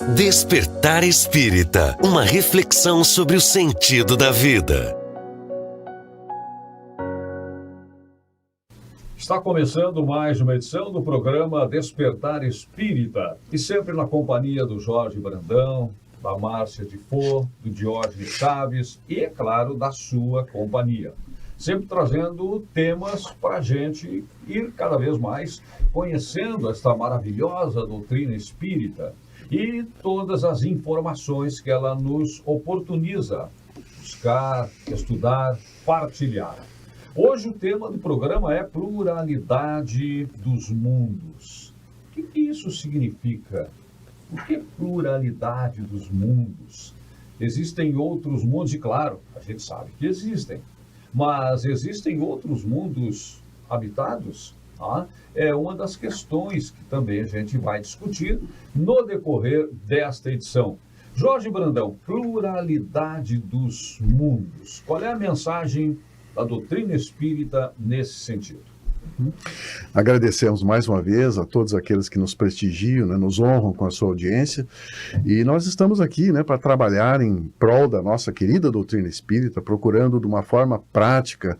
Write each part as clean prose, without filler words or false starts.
Despertar Espírita, uma reflexão sobre o sentido da vida. Está começando mais uma edição do programa Despertar Espírita, e sempre na companhia do Jorge Brandão, da Márcia de Fô, do Diógenes Chaves e, é claro, da sua companhia. Sempre trazendo temas para a gente ir cada vez mais conhecendo esta maravilhosa doutrina espírita e todas as informações que ela nos oportuniza buscar, estudar, partilhar. Hoje o tema do programa é pluralidade dos mundos. O que isso significa? O que é pluralidade dos mundos? Existem outros mundos, e claro, a gente sabe que existem, mas existem outros mundos habitados? É uma das questões que também a gente vai discutir no decorrer desta edição. Jorge Brandão, pluralidade dos mundos. Qual é a mensagem da doutrina espírita nesse sentido? Agradecemos mais uma vez a todos aqueles que nos prestigiam, né, nos honram com a sua audiência, e nós estamos aqui, né, para trabalhar em prol da nossa querida doutrina espírita, procurando de uma forma prática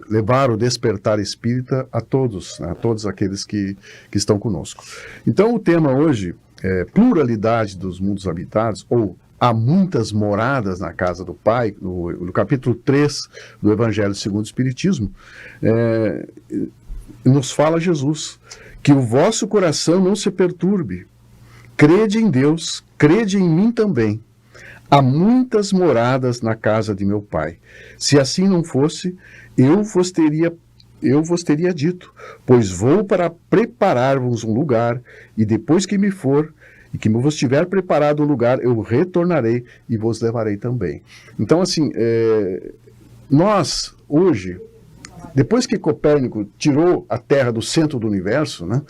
levar o despertar espírita a todos, né, a todos aqueles que estão conosco. Então o tema hoje é pluralidade dos mundos habitados, ou há muitas moradas na casa do Pai, no capítulo 3 do Evangelho segundo o Espiritismo. Nos fala Jesus, que o vosso coração não se perturbe, crede em Deus, crede em mim também. Há muitas moradas na casa de meu Pai. Se assim não fosse, eu vos teria dito, pois vou para preparar-vos um lugar, e depois que me for, e que vos tiver preparado o lugar, eu retornarei e vos levarei também. Então, assim, nós, hoje, depois que Copérnico tirou a Terra do centro do universo, né,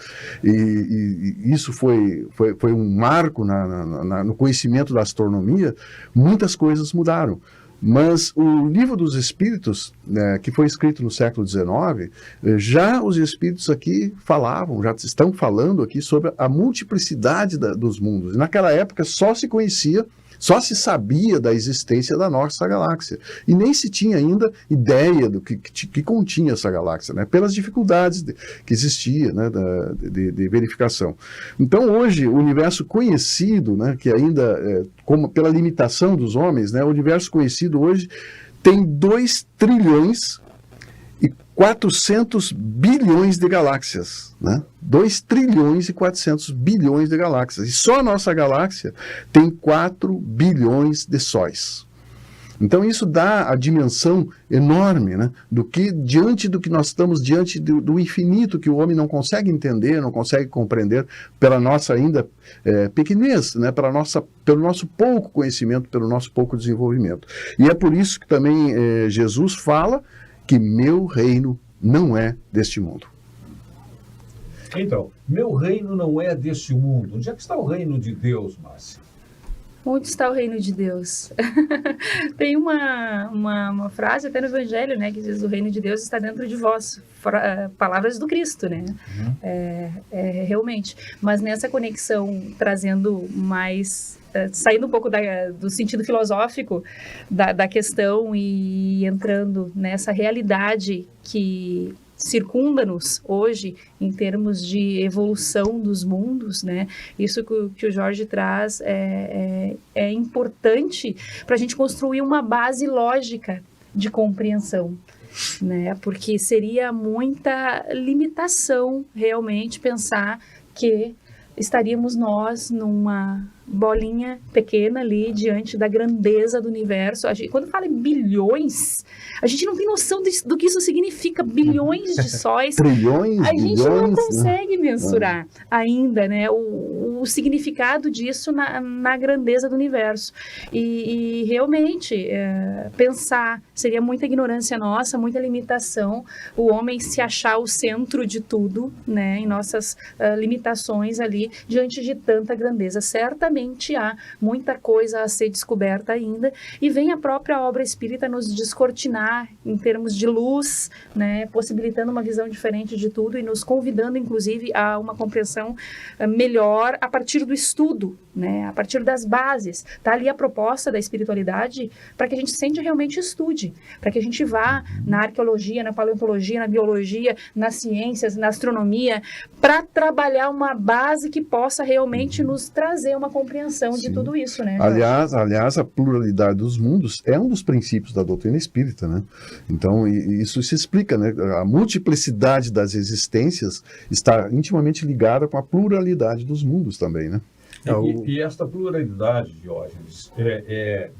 e isso foi um marco no conhecimento da astronomia, muitas coisas mudaram. Mas o Livro dos Espíritos, né, que foi escrito no século XIX, já os Espíritos aqui falavam, já estão falando aqui sobre a multiplicidade dos mundos. E naquela época só se sabia da existência da nossa galáxia. E nem se tinha ainda ideia do que continha essa galáxia, né, pelas dificuldades que existia, né, de verificação. Então hoje o universo conhecido, né, que ainda, como pela limitação dos homens, né, o universo conhecido hoje tem 2 trilhões e 400 bilhões de galáxias, né? 2 trilhões e 400 bilhões de galáxias. E só a nossa galáxia tem 4 bilhões de sóis. Então isso dá a dimensão enorme, né, diante do que nós estamos, diante do infinito que o homem não consegue entender, não consegue compreender pela nossa ainda pequenez, né, pelo nosso pouco conhecimento, pelo nosso pouco desenvolvimento. E é por isso que também Jesus fala que meu reino não é deste mundo. Então, meu reino não é deste mundo. Onde é que está o reino de Deus, Márcia? Onde está o reino de Deus? Tem uma frase até no Evangelho, né, que diz: o reino de Deus está dentro de vós. Palavras do Cristo, né? Realmente. Mas nessa conexão, trazendo mais, saindo um pouco do sentido filosófico da questão e entrando nessa realidade que circunda-nos hoje em termos de evolução dos mundos, né? Isso que o Jorge traz é importante para a gente construir uma base lógica de compreensão, né? Porque seria muita limitação realmente pensar que estaríamos nós numa bolinha pequena ali diante da grandeza do universo. Quando fala em bilhões, a gente não tem noção do que isso significa, bilhões de sóis. Trilhões, a gente bilhões, não consegue mensurar ainda, né, o significado disso na grandeza do universo. E realmente, pensar, seria muita ignorância nossa, muita limitação, o homem se achar o centro de tudo, né, em nossas limitações ali, diante de tanta grandeza. Certamente certamente há muita coisa a ser descoberta ainda, e vem a própria obra espírita nos descortinar em termos de luz, né, possibilitando uma visão diferente de tudo e nos convidando, inclusive, a uma compreensão melhor a partir do estudo, né, a partir das bases. Está ali a proposta da espiritualidade para que a gente sempre realmente estude, para que a gente vá na arqueologia, na paleontologia, na biologia, nas ciências, na astronomia, para trabalhar uma base que possa realmente nos trazer uma compreensão de tudo isso, né, Jorge? Aliás, a pluralidade dos mundos é um dos princípios da doutrina espírita, né? Então, isso se explica, né? A multiplicidade das existências está intimamente ligada com a pluralidade dos mundos também, né? E esta pluralidade, Diógenes,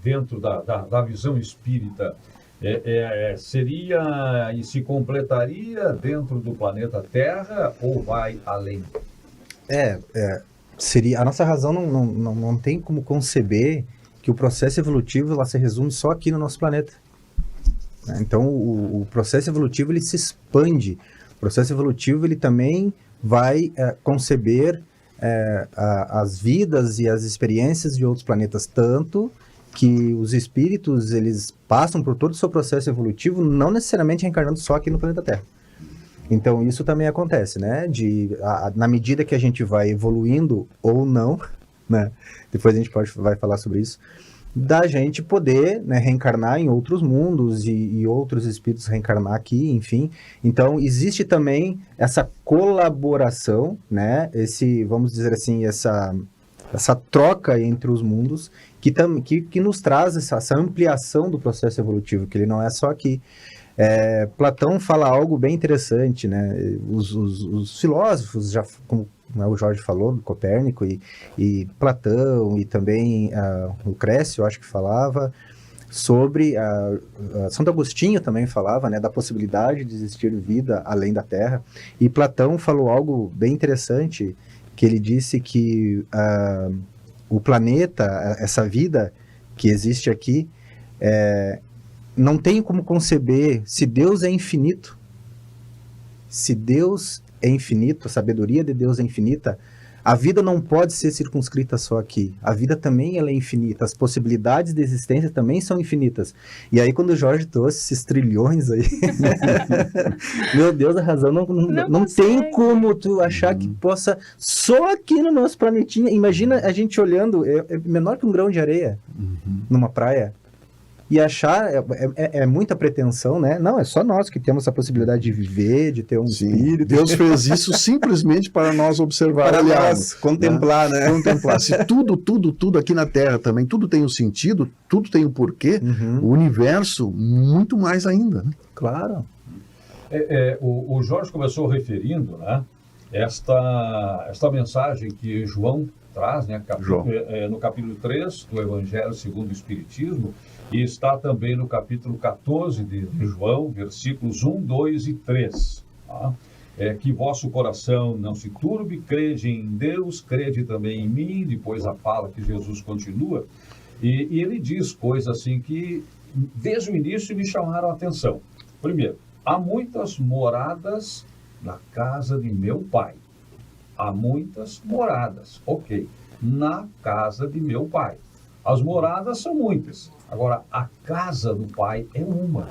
dentro da visão espírita, seria e se completaria dentro do planeta Terra ou vai além? Seria, a nossa razão não tem como conceber que o processo evolutivo ela se resume só aqui no nosso planeta. Então, o processo evolutivo ele se expande. O processo evolutivo ele também vai conceber as vidas e as experiências de outros planetas, tanto que os espíritos eles passam por todo o seu processo evolutivo, não necessariamente reencarnando só aqui no planeta Terra. Então, isso também acontece, né? Na medida que a gente vai evoluindo ou não, né? Depois a gente vai falar sobre isso, da gente poder, né, reencarnar em outros mundos e outros espíritos reencarnar aqui, enfim. Então, existe também essa colaboração, né? Vamos dizer assim, essa troca entre os mundos que nos traz essa ampliação do processo evolutivo, que ele não é só aqui. Platão fala algo bem interessante, né? Os filósofos, já como o Jorge falou, Copérnico e Platão, e também Lucrécio, acho que falava, sobre Santo Agostinho também falava, né, da possibilidade de existir vida além da Terra, e Platão falou algo bem interessante, que ele disse que o planeta, essa vida que existe aqui, não tem como conceber, se Deus é infinito, a sabedoria de Deus é infinita, a vida não pode ser circunscrita só aqui. A vida também ela é infinita, as possibilidades de existência também são infinitas. E aí quando o Jorge trouxe esses trilhões aí, meu Deus, a razão não tem como tu achar que possa, só aqui no nosso planetinha, imagina a gente olhando, é menor que um grão de areia numa praia, e achar, muita pretensão, né? Não, é só nós que temos a possibilidade de viver, de ter um espírito. Deus fez isso simplesmente para nós observar, para nós contemplar, né? Contemplar. Se tudo aqui na Terra também, tudo tem um sentido, tudo tem um porquê, o universo, muito mais ainda. Né? Claro. O Jorge começou referindo, né, esta mensagem que João traz, né, no capítulo 3 do Evangelho segundo o Espiritismo, e está também no capítulo 14 de João, versículos 1, 2 e 3. Tá? Que vosso coração não se turbe, crede em Deus, crede também em mim. Depois a fala que Jesus continua, e ele diz coisas assim que desde o início me chamaram a atenção. Primeiro, há muitas moradas na casa de meu Pai. Há muitas moradas, ok, na casa de meu Pai. As moradas são muitas. Agora, a casa do Pai é uma.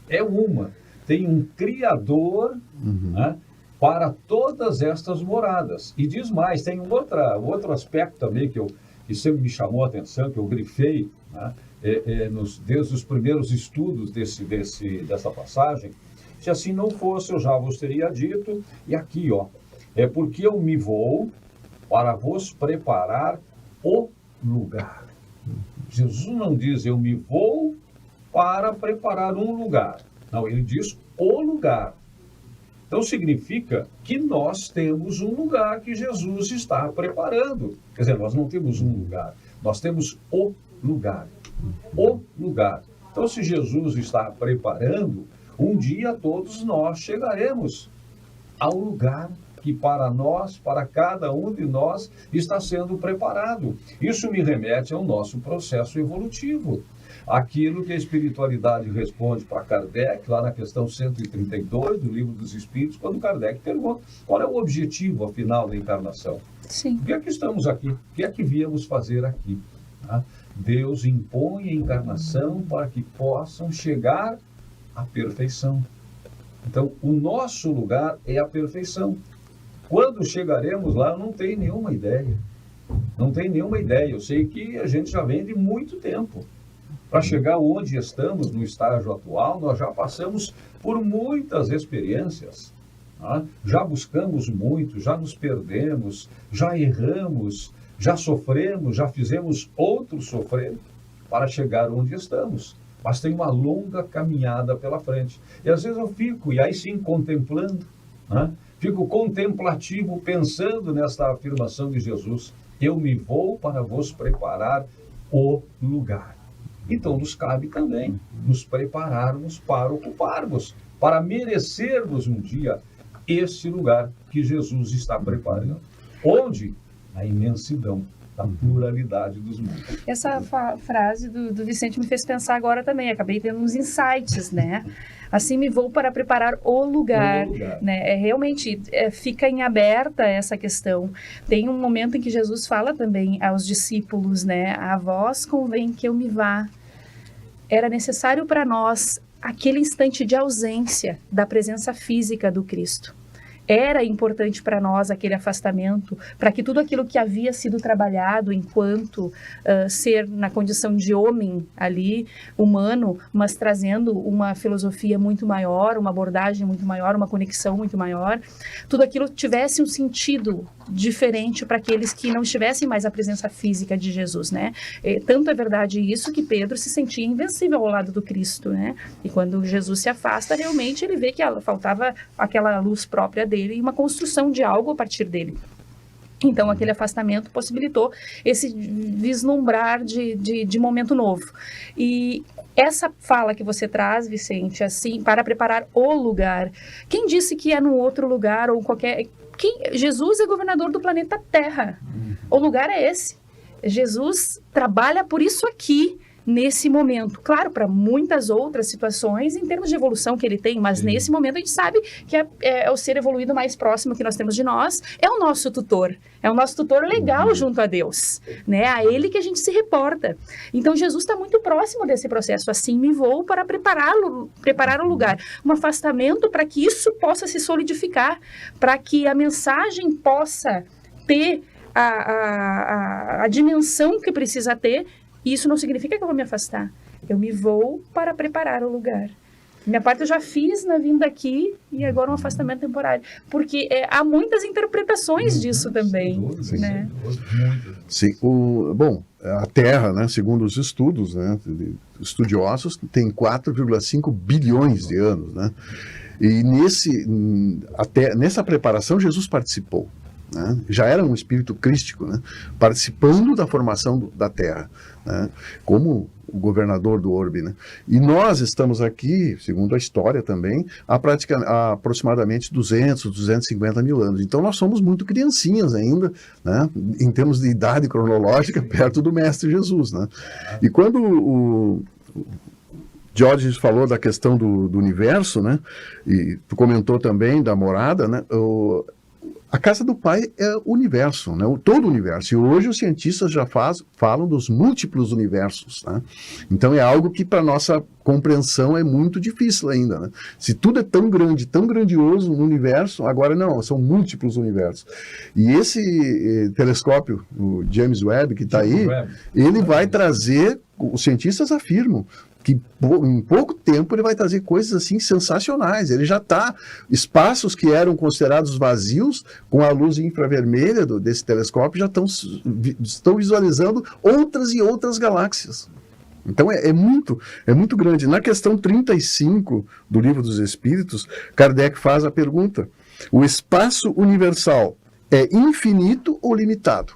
É uma. Tem um Criador, né, para todas estas moradas. E diz mais, tem um outro aspecto também que sempre me chamou a atenção, que eu grifei, né, desde os primeiros estudos dessa passagem. Se assim não fosse, eu já vos teria dito. E aqui, é porque eu me vou para vos preparar o lugar. Jesus não diz, eu me vou para preparar um lugar. Não, ele diz o lugar. Então significa que nós temos um lugar que Jesus está preparando. Quer dizer, nós não temos um lugar, nós temos o lugar. O lugar. Então, se Jesus está preparando, um dia todos nós chegaremos ao lugar que para nós, para cada um de nós, está sendo preparado. Isso me remete ao nosso processo evolutivo. Aquilo que a espiritualidade responde para Kardec, lá na questão 132 do Livro dos Espíritos, quando Kardec pergunta qual é o objetivo, afinal, da encarnação. Sim. Por que é que estamos aqui? O que é que viemos fazer aqui? Tá? Deus impõe a encarnação para que possam chegar à perfeição. Então, o nosso lugar é a perfeição. Quando chegaremos lá, eu não tenho nenhuma ideia. Não tenho nenhuma ideia. Eu sei que a gente já vem de muito tempo. Para chegar onde estamos, no estágio atual, nós já passamos por muitas experiências. Tá? Já buscamos muito, já nos perdemos, já erramos, já sofremos, já fizemos outros sofrer para chegar onde estamos. Mas tem uma longa caminhada pela frente. E às vezes eu fico, e aí sim, contemplando, né? Fico contemplativo, pensando nesta afirmação de Jesus: eu me vou para vos preparar o lugar. Então nos cabe também nos prepararmos para ocuparmos, para merecermos um dia esse lugar que Jesus está preparando. Onde? Na imensidão da pluralidade dos mundos. Essa frase do Vicente me fez pensar agora também. Acabei tendo uns insights, né? Assim me vou para preparar o lugar. Né? Realmente fica em aberta essa questão. Tem um momento em que Jesus fala também aos discípulos, né? A vós convém que eu me vá. Era necessário para nós aquele instante de ausência da presença física do Cristo. Era importante para nós aquele afastamento, para que tudo aquilo que havia sido trabalhado enquanto ser na condição de homem ali, humano, mas trazendo uma filosofia muito maior, uma abordagem muito maior, uma conexão muito maior, tudo aquilo tivesse um sentido diferente para aqueles que não estivessem mais a presença física de Jesus, né? Tanto é verdade isso que Pedro se sentia invencível ao lado do Cristo, né? E quando Jesus se afasta, realmente ele vê que faltava aquela luz própria dele e uma construção de algo a partir dele. Então, aquele afastamento possibilitou esse vislumbrar de momento novo. E essa fala que você traz, Vicente, assim, para preparar o lugar, quem disse que é no outro lugar ou qualquer... Jesus é governador do planeta Terra. O lugar é esse. Jesus trabalha por isso aqui, nesse momento. Claro, para muitas outras situações, em termos de evolução que ele tem, mas nesse momento a gente sabe que é o ser evoluído mais próximo que nós temos de nós, é o nosso tutor. É o nosso tutor legal junto a Deus, né? A ele que a gente se reporta. Então, Jesus está muito próximo desse processo. Assim me vou para preparar o lugar. Um afastamento para que isso possa se solidificar, para que a mensagem possa ter a dimensão que precisa ter. E isso não significa que eu vou me afastar. Eu me vou para preparar o lugar. Minha parte eu já fiz na vinda aqui e agora um afastamento temporário. Porque há muitas interpretações disso também. Né? Sim. Bom, a Terra, né, segundo os estudos, né, estudiosos, tem 4,5 bilhões de anos. Né? E nessa preparação Jesus participou. Né? Já era um espírito crístico, né? Participando da formação da Terra, né? Como o governador do orbe. Né? E nós estamos aqui, segundo a história também, há aproximadamente 200, 250 mil anos. Então nós somos muito criancinhas ainda, né? Em termos de idade cronológica, perto do Mestre Jesus. Né? E quando o George falou da questão do universo, né? E tu comentou também da morada, né? A casa do Pai é o universo, né? Todo o universo. E hoje os cientistas já falam dos múltiplos universos. Né? Então é algo que para nossa compreensão é muito difícil ainda. Né? Se tudo é tão grande, tão grandioso no universo, agora não, são múltiplos universos. E esse telescópio, o James Webb, que está aí, ele vai trazer, os cientistas afirmam, que em pouco tempo ele vai trazer coisas assim sensacionais. Ele já está, espaços que eram considerados vazios, com a luz infravermelha desse telescópio, já estão visualizando outras e outras galáxias. Então é muito grande. Na questão 35 do Livro dos Espíritos, Kardec faz a pergunta: o espaço universal é infinito ou limitado?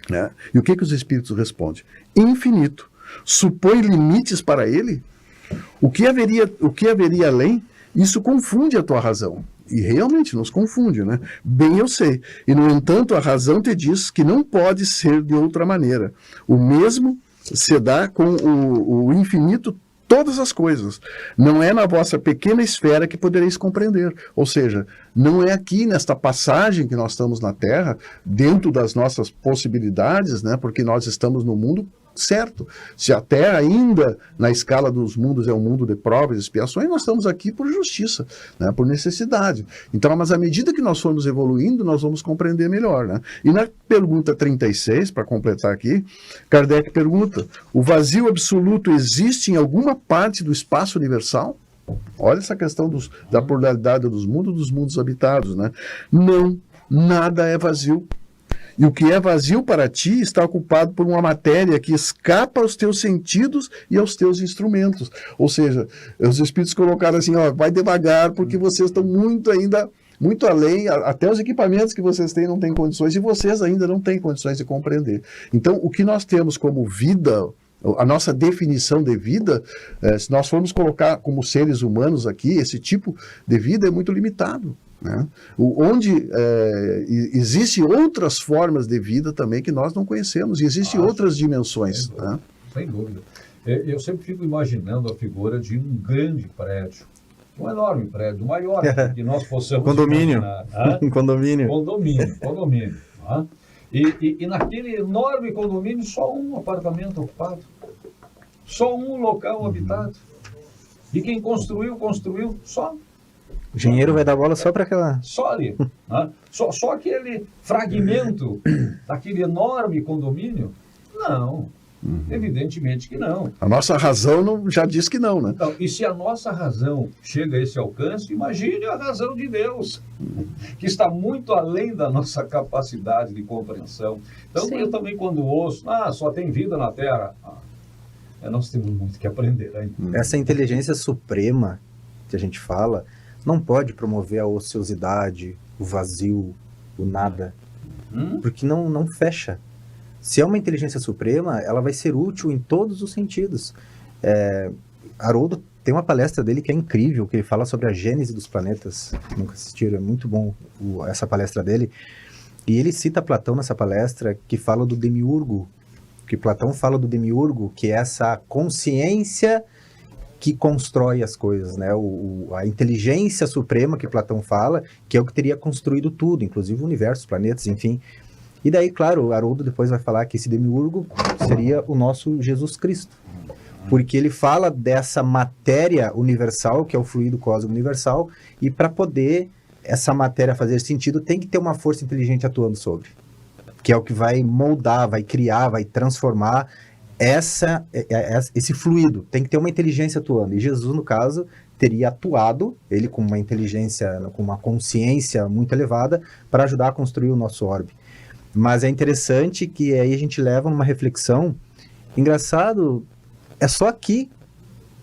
Né? E o que os Espíritos respondem? Infinito. Supõe limites para ele? O que haveria além? Isso confunde a tua razão. E realmente nos confunde, né? Bem eu sei. E, no entanto, a razão te diz que não pode ser de outra maneira. O mesmo se dá com o infinito todas as coisas. Não é na vossa pequena esfera que podereis compreender. Ou seja, não é aqui nesta passagem que nós estamos na Terra, dentro das nossas possibilidades, né? Porque nós estamos no mundo certo. Se a Terra ainda, na escala dos mundos, é um mundo de provas e expiações, nós estamos aqui por justiça, né? Por necessidade. Então, mas à medida que nós formos evoluindo, nós vamos compreender melhor, né? E na pergunta 36, para completar aqui, Kardec pergunta: o vazio absoluto existe em alguma parte do espaço universal? Olha essa questão da pluralidade dos mundos habitados, né? Não, nada é vazio. E o que é vazio para ti está ocupado por uma matéria que escapa aos teus sentidos e aos teus instrumentos. Ou seja, os espíritos colocaram assim, ó, vai devagar, porque vocês estão muito além, até os equipamentos que vocês têm não têm condições, e vocês ainda não têm condições de compreender. Então, o que nós temos como vida, a nossa definição de vida, se nós formos colocar como seres humanos aqui, esse tipo de vida é muito limitado. Né? Onde existem outras formas de vida também que nós não conhecemos, e existem outras dimensões. Né? Sem dúvida. Eu sempre fico imaginando a figura de um grande prédio, um enorme prédio, maior que nós possamos condomínio. imaginar. Condomínio. Condomínio. Tá? E naquele enorme condomínio, só um apartamento ocupado, só um local habitado. E quem construiu só. O engenheiro vai dar bola só para aquela... Só ali. Né? Só aquele fragmento daquele enorme condomínio? Não. Evidentemente que não. A nossa razão já diz que não, né? Então, e se a nossa razão chega a esse alcance, imagine a razão de Deus, que está muito além da nossa capacidade de compreensão. Então, Sim. eu também, quando ouço, só tem vida na Terra, nós temos muito que aprender ainda. Essa inteligência suprema que a gente fala não pode promover a ociosidade, o vazio, o nada, porque não fecha. Se é uma inteligência suprema, ela vai ser útil em todos os sentidos. Haroldo tem uma palestra dele que é incrível, que ele fala sobre a gênese dos planetas. Nunca assistiram, é muito bom essa palestra dele. E ele cita Platão nessa palestra, que fala do demiurgo, que Platão fala do demiurgo, que é essa consciência que constrói as coisas, né? A inteligência suprema que Platão fala, que é o que teria construído tudo, inclusive o universo, os planetas, enfim. E daí, claro, o Haroldo depois vai falar que esse demiurgo seria o nosso Jesus Cristo, porque ele fala dessa matéria universal, que é o fluido cósmico universal, e para poder essa matéria fazer sentido, tem que ter uma força inteligente atuando sobre, que é o que vai moldar, vai criar, vai transformar esse fluido. Tem que ter uma inteligência atuando. E Jesus, no caso, teria atuado, ele com uma inteligência, com uma consciência muito elevada, para ajudar a construir o nosso orbe. Mas é interessante que aí a gente leva uma reflexão. Engraçado, é só aqui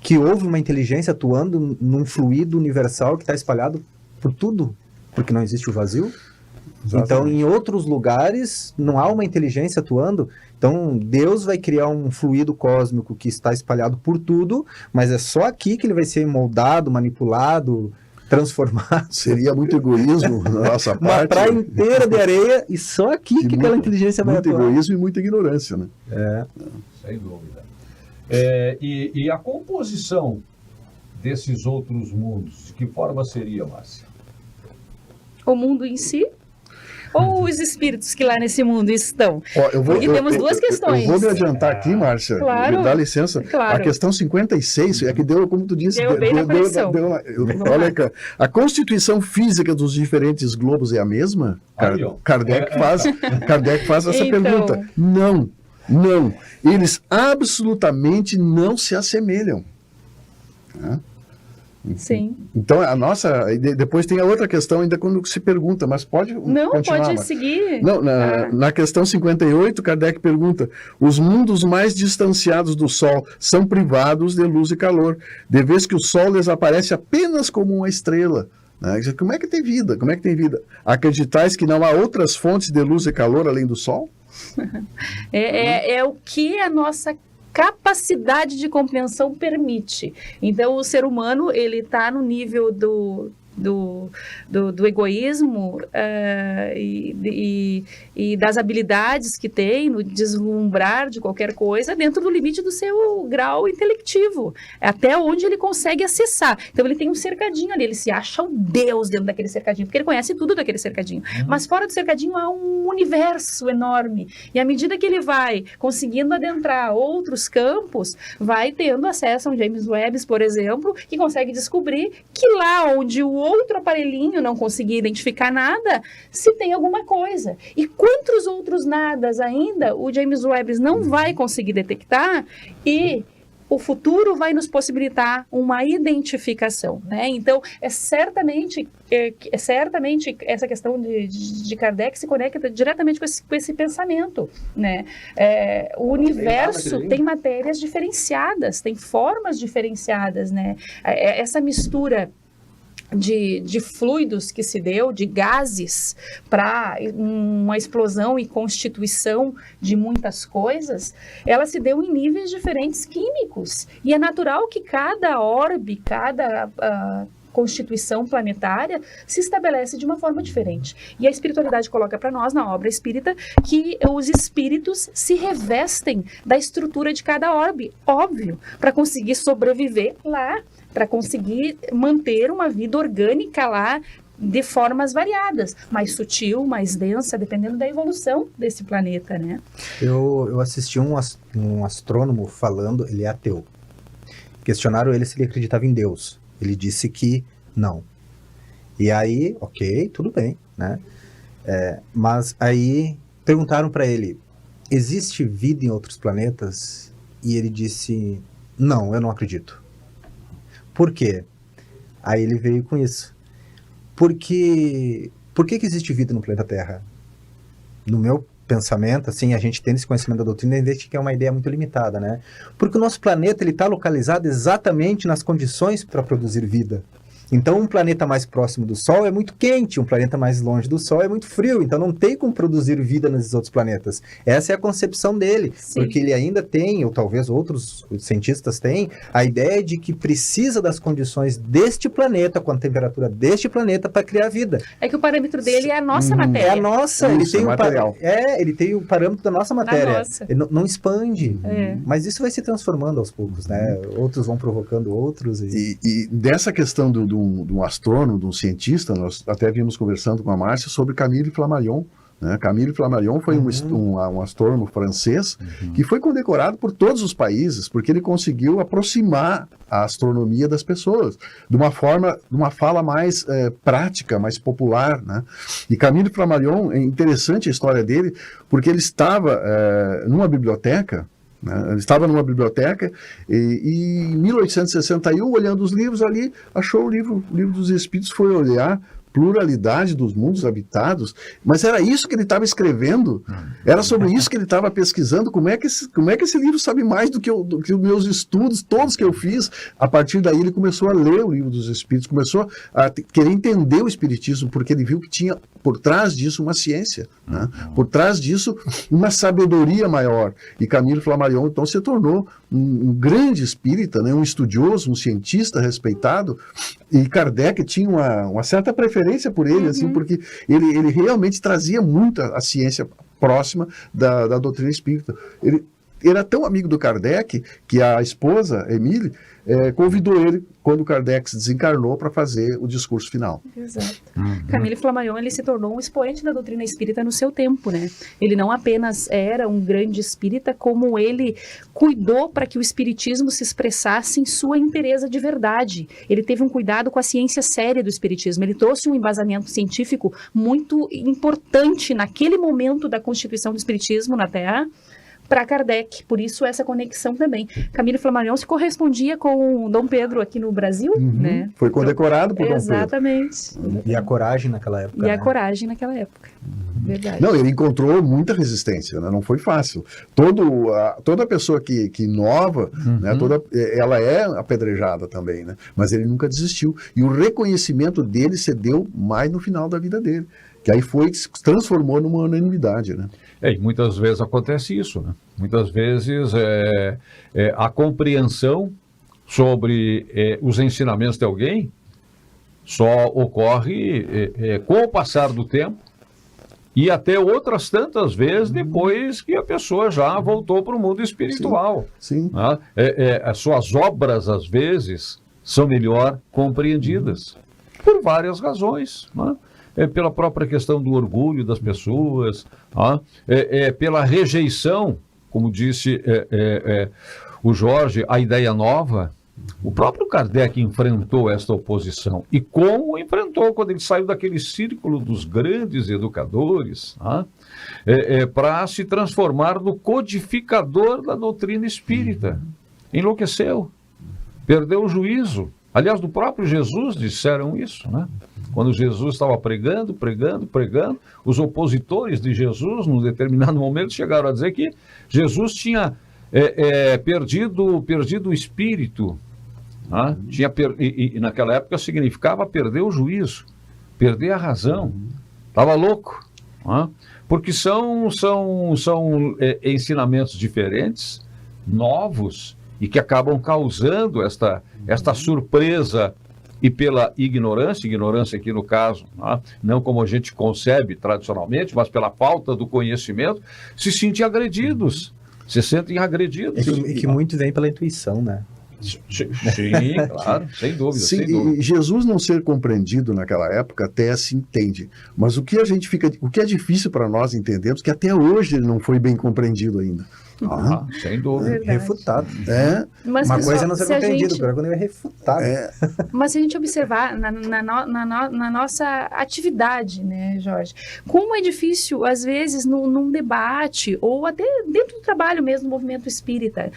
que houve uma inteligência atuando num fluido universal que está espalhado por tudo, porque não existe o vazio. Exatamente. Então, em outros lugares, não há uma inteligência atuando. Então, Deus vai criar um fluido cósmico que está espalhado por tudo, mas é só aqui que ele vai ser moldado, manipulado, transformado. Seria muito egoísmo da nossa parte. Uma praia inteira de areia e só aqui que aquela inteligência vai atuar. Muito egoísmo e muita ignorância, né? Sem dúvida. E a composição desses outros mundos, de que forma seria, Márcia? O mundo em si? Ou os espíritos que lá nesse mundo estão? Porque temos duas questões. Eu vou me adiantar aqui, Márcia, claro, dá licença. Claro. A questão 56 é que deu, como tu disse, deu bem na conexão. Olha, a constituição física dos diferentes globos é a mesma? Kardec faz essa pergunta. Não. Eles absolutamente não se assemelham. Sim. Então, a nossa... Depois tem a outra questão ainda quando se pergunta, mas pode continuar. Não, pode seguir. Não, na questão 58, Kardec pergunta: os mundos mais distanciados do Sol são privados de luz e calor, de vez que o Sol lhes aparece apenas como uma estrela. Né? Como é que tem vida? Acreditais que não há outras fontes de luz e calor além do Sol? É o que a nossa capacidade de compreensão permite. Então, o ser humano, ele está no nível do egoísmo e das habilidades que tem no deslumbrar de qualquer coisa dentro do limite do seu grau intelectivo, até onde ele consegue acessar. Então ele tem um cercadinho ali, ele se acha um deus dentro daquele cercadinho, porque ele conhece tudo daquele cercadinho. Mas fora do cercadinho há um universo enorme, e à medida que ele vai conseguindo adentrar outros campos, vai tendo acesso a um James Webb, por exemplo, que consegue descobrir que lá onde o outro aparelhinho não conseguia identificar nada, se tem alguma coisa. E quantos outros nadas ainda o James Webb não vai conseguir detectar, e o futuro vai nos possibilitar uma identificação, né? Então, certamente essa questão de Kardec se conecta diretamente com esse pensamento, né? O universo tem matérias diferenciadas, tem formas diferenciadas, né? Essa mistura de fluidos que se deu, de gases, para uma explosão e constituição de muitas coisas, ela se deu em níveis diferentes químicos. E é natural que cada orbe, cada constituição planetária se estabelece de uma forma diferente. E a espiritualidade coloca para nós, na obra espírita, que os espíritos se revestem da estrutura de cada orbe, óbvio, para conseguir sobreviver lá, para conseguir manter uma vida orgânica lá de formas variadas, mais sutil, mais densa, dependendo da evolução desse planeta, né? Eu assisti um astrônomo falando, ele é ateu. Questionaram ele se ele acreditava em Deus. Ele disse que não. E aí, ok, tudo bem, né? Mas aí perguntaram para ele, existe vida em outros planetas? E ele disse, não, eu não acredito. Por quê? Aí ele veio com isso. Por que existe vida no planeta Terra? No meu pensamento, assim, a gente tem esse conhecimento da doutrina, a gente que é uma ideia muito limitada, né? Porque o nosso planeta, ele está localizado exatamente nas condições para produzir vida. Então, um planeta mais próximo do Sol é muito quente, um planeta mais longe do Sol é muito frio, então não tem como produzir vida nesses outros planetas. Essa é a concepção dele, sim, porque ele ainda tem, ou talvez outros cientistas têm, a ideia de que precisa das condições deste planeta, com a temperatura deste planeta, para criar vida. É que o parâmetro dele é a nossa matéria. É a nossa, ele tem material. Ele tem o parâmetro da nossa matéria. Nossa. Ele não expande, mas isso vai se transformando aos poucos, né? Outros vão provocando outros. E dessa questão de um astrônomo, de um cientista, nós até vimos conversando com a Márcia sobre Camille Flammarion, né? Camille Flammarion foi um astrônomo francês que foi condecorado por todos os países, porque ele conseguiu aproximar a astronomia das pessoas, de uma fala mais prática, mais popular, né? E Camille Flammarion, é interessante a história dele, porque ele estava numa biblioteca, né? Ele estava numa biblioteca e em 1861, olhando os livros ali, achou o livro dos Espíritos, foi olhar pluralidade dos mundos habitados, mas era isso que ele estava escrevendo, era sobre isso que ele estava pesquisando. Como é que esse livro sabe mais do que os meus estudos, todos que eu fiz? A partir daí ele começou a ler o livro dos Espíritos, começou a querer entender o Espiritismo, porque ele viu que tinha por trás disso uma ciência, né? Por trás disso uma sabedoria maior. E Camille Flammarion então se tornou um grande espírita, né? Um estudioso, um cientista respeitado, e Kardec tinha uma certa preferência por ele, assim, porque ele realmente trazia muito a ciência próxima da doutrina espírita. Ele era tão amigo do Kardec que a esposa, Emile, convidou ele, quando Kardec desencarnou, para fazer o discurso final. Exato. Camille Flammarion, ele se tornou um expoente da doutrina espírita no seu tempo, né? Ele não apenas era um grande espírita, como ele cuidou para que o espiritismo se expressasse em sua inteireza de verdade. Ele teve um cuidado com a ciência séria do espiritismo. Ele trouxe um embasamento científico muito importante naquele momento da constituição do espiritismo na Terra, para Kardec, por isso essa conexão também. Camille Flammarion se correspondia com Dom Pedro aqui no Brasil, né? Foi condecorado por Dom Pedro. Exatamente. E a coragem naquela época. E a coragem naquela época. Verdade. Não, ele encontrou muita resistência, né? Não foi fácil. Toda pessoa que inova, né? Ela é apedrejada também, né? Mas ele nunca desistiu. E o reconhecimento dele se deu mais no final da vida dele, que aí se transformou numa unanimidade, né? E muitas vezes acontece isso, né? Muitas vezes a compreensão sobre os ensinamentos de alguém Só ocorre com o passar do tempo e até outras tantas vezes depois que a pessoa já voltou para o mundo espiritual. Sim. Né? As suas obras, às vezes, são melhor compreendidas por várias razões. Né? Pela própria questão do orgulho das pessoas, pela rejeição, como disse o Jorge, a ideia nova. O próprio Kardec enfrentou esta oposição. E como enfrentou quando ele saiu daquele círculo dos grandes educadores, para se transformar no codificador da doutrina espírita. Enlouqueceu, perdeu o juízo. Aliás, do próprio Jesus disseram isso, né? Quando Jesus estava pregando, os opositores de Jesus, num determinado momento, chegaram a dizer que Jesus tinha perdido o espírito. E naquela época significava perder o juízo, perder a razão. Estava louco. Porque são ensinamentos diferentes, novos, e que acabam causando esta surpresa. E pela ignorância aqui no caso, não como a gente concebe tradicionalmente, mas pela falta do conhecimento, se sentem agredidos. Se sentem agredidos. E que muito vem pela intuição, né? Sim, claro, sem dúvida. Sim, sem dúvida. E Jesus não ser compreendido naquela época até se entende. Mas o que é difícil para nós entendermos que até hoje ele não foi bem compreendido ainda. Sem dúvida. Verdade. Refutado. Mas, uma pessoal, coisa é não ser se a compreendido, gente- outra coisa é refutado. Mas se a gente observar na nossa atividade, né, Jorge, como é difícil, às vezes, num debate, ou até dentro do trabalho mesmo, no movimento espírita,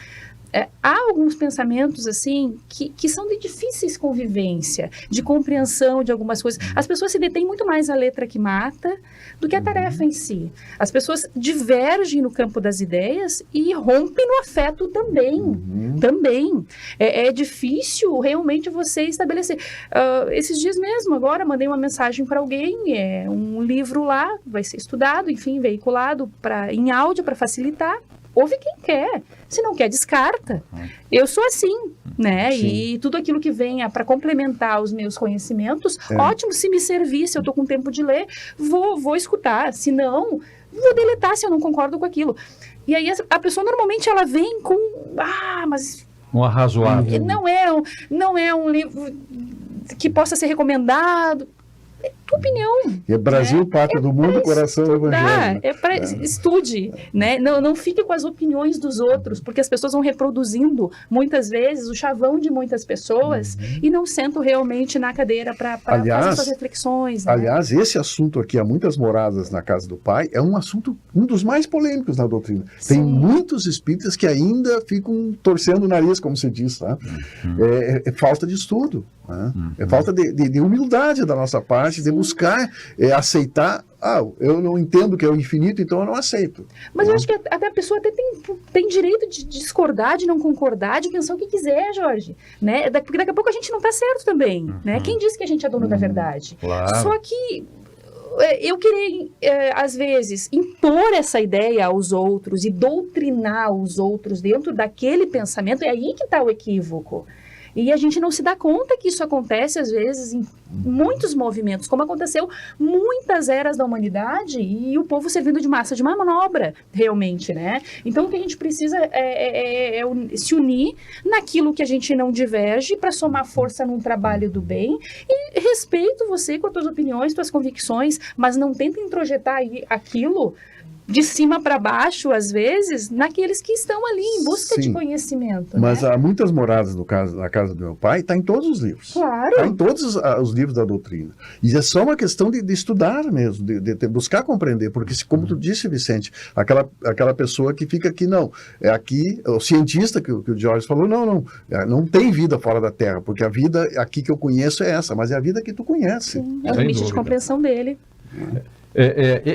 há alguns pensamentos, assim, que são de difíceis convivência, de compreensão de algumas coisas. As pessoas se detêm muito mais à letra que mata do que a tarefa em si. As pessoas divergem no campo das ideias e rompem no afeto também. Também. É difícil realmente você estabelecer. Esses dias mesmo, agora, mandei uma mensagem para alguém, um livro lá, vai ser estudado, enfim, veiculado em áudio para facilitar. Ouve quem quer. Se não quer, descarta. Eu sou assim, né? Sim. E tudo aquilo que venha para complementar os meus conhecimentos, ótimo. Se me servir, se eu estou com tempo de ler, vou escutar. Se não, vou deletar se eu não concordo com aquilo. E aí a pessoa normalmente ela vem com... mas Um arrazoável. não é um livro que possa ser recomendado. É tua opinião. E é Brasil, pátria do mundo, coração do evangelho. É para estude, né? Não fique com as opiniões dos outros, porque as pessoas vão reproduzindo muitas vezes o chavão de muitas pessoas e não sentam realmente na cadeira para fazer suas reflexões. Né? Aliás, esse assunto aqui, há muitas moradas na casa do Pai, é um assunto, um dos mais polêmicos na doutrina. Tem muitos espíritas que ainda ficam torcendo o nariz, como se diz, tá? É falta de estudo. Né? É falta de humildade da nossa parte, de buscar aceitar. Eu não entendo que é o infinito, então eu não aceito. Mas eu acho que até a pessoa até tem direito de discordar, de não concordar, de pensar o que quiser, Jorge. Né? Porque daqui a pouco a gente não está certo também. Né? Quem disse que a gente é dono da verdade? Claro. Só que eu querer, às vezes, impor essa ideia aos outros e doutrinar os outros dentro daquele pensamento, é aí que está o equívoco. E a gente não se dá conta que isso acontece, às vezes, em muitos movimentos, como aconteceu muitas eras da humanidade e o povo servindo de massa de manobra, realmente, né? Então, o que a gente precisa é se unir naquilo que a gente não diverge para somar força num trabalho do bem. E respeito você com as tuas opiniões, tuas convicções, mas não tenta introjetar aquilo de cima para baixo, às vezes, naqueles que estão ali em busca de conhecimento. Mas né? há muitas moradas na casa do meu pai, está em todos os livros. Claro. Está em todos os livros da doutrina. E é só uma questão de estudar mesmo, de buscar compreender, porque, como tu disse, Vicente, aquela pessoa que fica aqui, não, é aqui, o cientista que o Jorge falou, não tem vida fora da Terra, porque a vida aqui que eu conheço é essa, mas é a vida que tu conhece. Sim, é o Sem limite de dúvida. compreensão dele.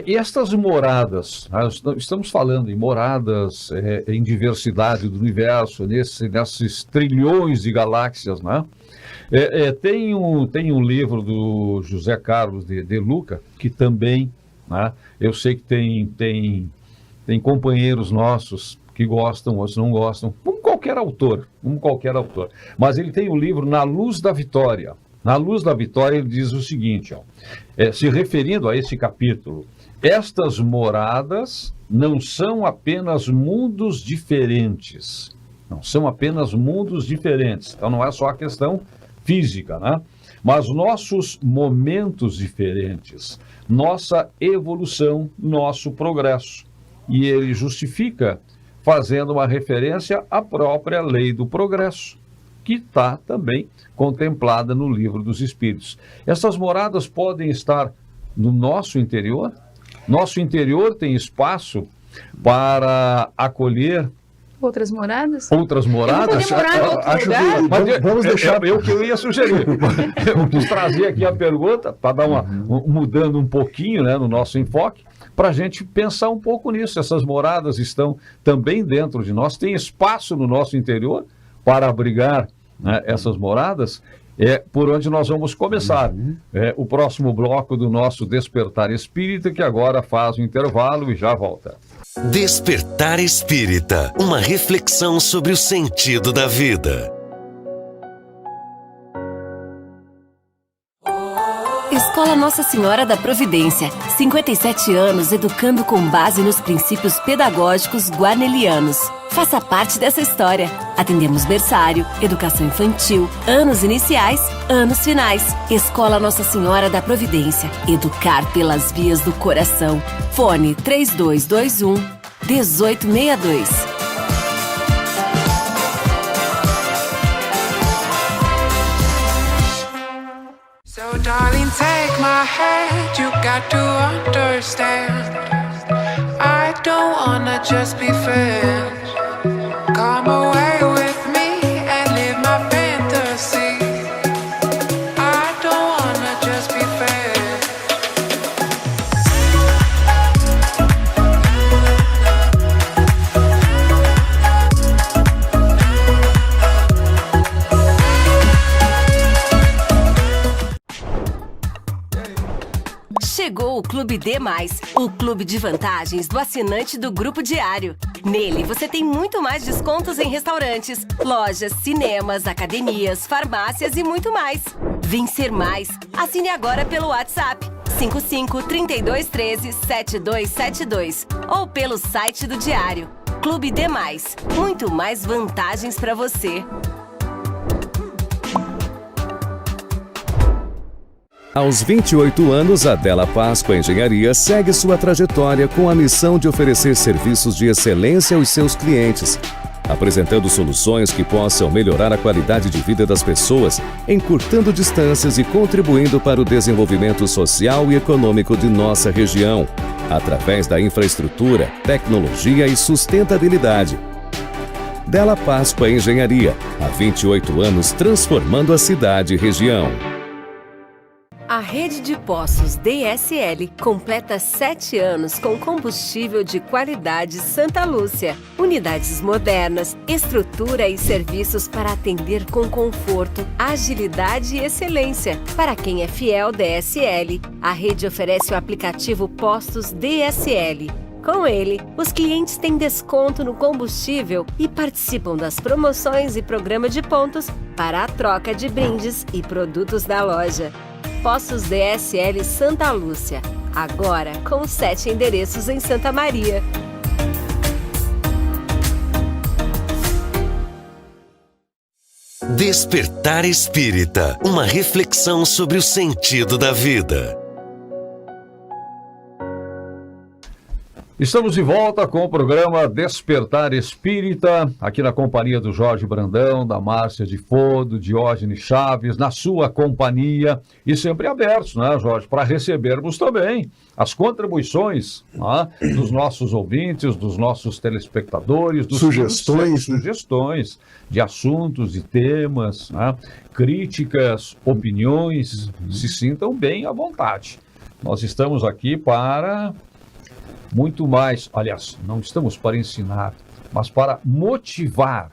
E estas moradas, nós estamos falando em moradas em diversidade do universo, nesses trilhões de galáxias, né? Tem um livro do José Carlos de Luca, que também, né, eu sei que tem companheiros nossos que gostam, outros não gostam, como qualquer autor, mas ele tem o livro Na Luz da Vitória. Na Luz da Vitória, ele diz o seguinte, ó, se referindo a esse capítulo: estas moradas não são apenas mundos diferentes. Não são apenas mundos diferentes. Então, não é só a questão física, né? Mas nossos momentos diferentes, nossa evolução, nosso progresso. E ele justifica fazendo uma referência à própria lei do progresso, que está também contemplada no Livro dos Espíritos. Essas moradas podem estar no nosso interior. Nosso interior tem espaço para acolher Outras moradas? outras moradas. Eu vou morar em outro Acho lugar? que Mas vamos deixar. eu que eu ia sugerir. Eu quis trazer aqui a pergunta para dar mudando um pouquinho, né, no nosso enfoque, para a gente pensar um pouco nisso. Essas moradas estão também dentro de nós, tem espaço no nosso interior para abrigar, né, essas moradas. É por onde nós vamos começar. O próximo bloco do nosso Despertar Espírita, que agora faz o intervalo e já volta. Despertar Espírita, uma reflexão sobre o sentido da vida. Escola Nossa Senhora da Providência, 57 anos educando com base nos princípios pedagógicos guarnelianos. Faça parte dessa história. Atendemos berçário, educação infantil, anos iniciais, anos finais. Escola Nossa Senhora da Providência, educar pelas vias do coração. Fone 3221-1862. So darling, take my hand, you got to understand, I don't wanna just be friends. Come away with me and live my fantasy, I don't wanna just be friends. Chegou o Clube D+, o clube de vantagens do assinante do Grupo Diário. Nele você tem muito mais descontos em restaurantes, lojas, cinemas, academias, farmácias e muito mais. Vencer mais. Assine agora pelo WhatsApp 55-3213-7272 ou pelo site do Diário. Clube D+, muito mais vantagens para você. Aos 28 anos, a Della Páscoa Engenharia segue sua trajetória com a missão de oferecer serviços de excelência aos seus clientes, apresentando soluções que possam melhorar a qualidade de vida das pessoas, encurtando distâncias e contribuindo para o desenvolvimento social e econômico de nossa região, através da infraestrutura, tecnologia e sustentabilidade. Della Páscoa Engenharia, há 28 anos transformando a cidade e região. A rede de postos DSL completa 7 anos com combustível de qualidade Santa Lúcia. Unidades modernas, estrutura e serviços para atender com conforto, agilidade e excelência. Para quem é fiel DSL, a rede oferece o aplicativo Postos DSL. Com ele, os clientes têm desconto no combustível e participam das promoções e programa de pontos para a troca de brindes e produtos da loja. Postos DSL Santa Lúcia, agora com 7 endereços em Santa Maria. Despertar Espírita, uma reflexão sobre o sentido da vida. Estamos de volta com o programa Despertar Espírita, aqui na companhia do Jorge Brandão, da Márcia de Fô, do Diógenes Chaves, na sua companhia, e sempre abertos, né, Jorge, para recebermos também as contribuições, né, dos nossos ouvintes, dos nossos telespectadores, dos sugestões de assuntos, de temas, né, críticas, opiniões, se sintam bem à vontade. Nós estamos aqui para muito mais, aliás, não estamos para ensinar, mas para motivar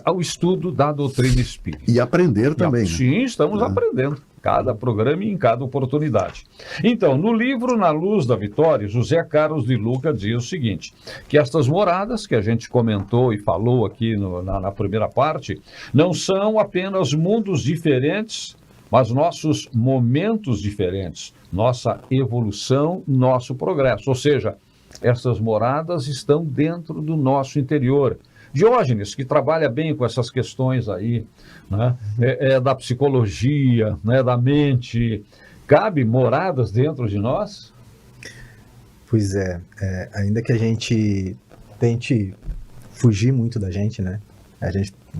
ao estudo da doutrina espírita. E aprender também. Sim, estamos aprendendo. cada programa e em cada oportunidade. Então, no livro Na Luz da Vitória, José Carlos de Luca diz o seguinte, que estas moradas que a gente comentou e falou aqui na primeira parte, não são apenas mundos diferentes, mas nossos momentos diferentes, nossa evolução, nosso progresso. Ou seja, essas moradas estão dentro do nosso interior. Diógenes, que trabalha bem com essas questões aí, né, da psicologia, né, da mente, cabe moradas dentro de nós? Pois é, ainda que a gente tente fugir muito da gente, né?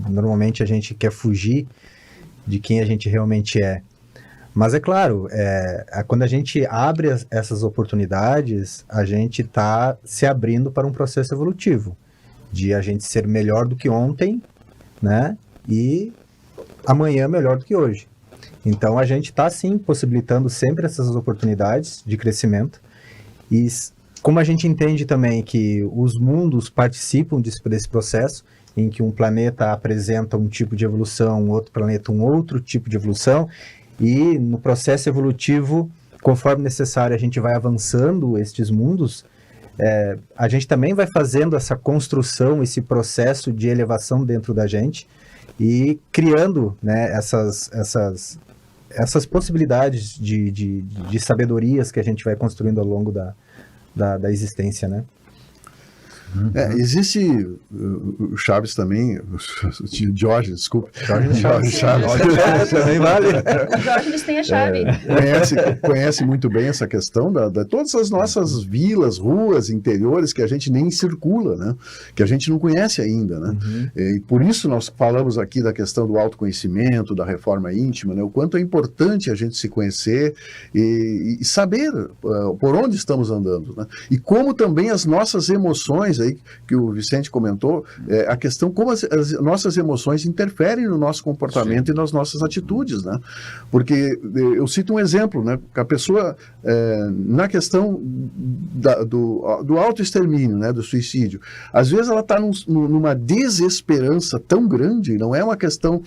Normalmente a gente quer fugir de quem a gente realmente é. Mas é claro, quando a gente abre essas oportunidades, a gente está se abrindo para um processo evolutivo, de a gente ser melhor do que ontem, né? E amanhã melhor do que hoje. Então a gente está sim possibilitando sempre essas oportunidades de crescimento. E como a gente entende também que os mundos participam desse processo, em que um planeta apresenta um tipo de evolução, um outro planeta um outro tipo de evolução, e no processo evolutivo, conforme necessário, a gente vai avançando estes mundos, a gente também vai fazendo essa construção, esse processo de elevação dentro da gente e criando, né, essas possibilidades de sabedorias que a gente vai construindo ao longo da existência, né? Existe o Chaves também, Diógenes, desculpa. Chaves. Também vale. O Diógenes tem a chave. Conhece muito bem essa questão da todas as nossas vilas, ruas interiores que a gente nem circula, né? Que a gente não conhece ainda, né? E por isso nós falamos aqui da questão do autoconhecimento, da reforma íntima, né? O quanto é importante a gente se conhecer e saber por onde estamos andando, né? E como também as nossas emoções aí, que o Vicente comentou, a questão como as nossas emoções interferem no nosso comportamento e nas nossas atitudes, né? Porque eu cito um exemplo, né? Que a pessoa, na questão do autoextermínio, né? Do suicídio, às vezes ela está numa desesperança tão grande, não é uma questão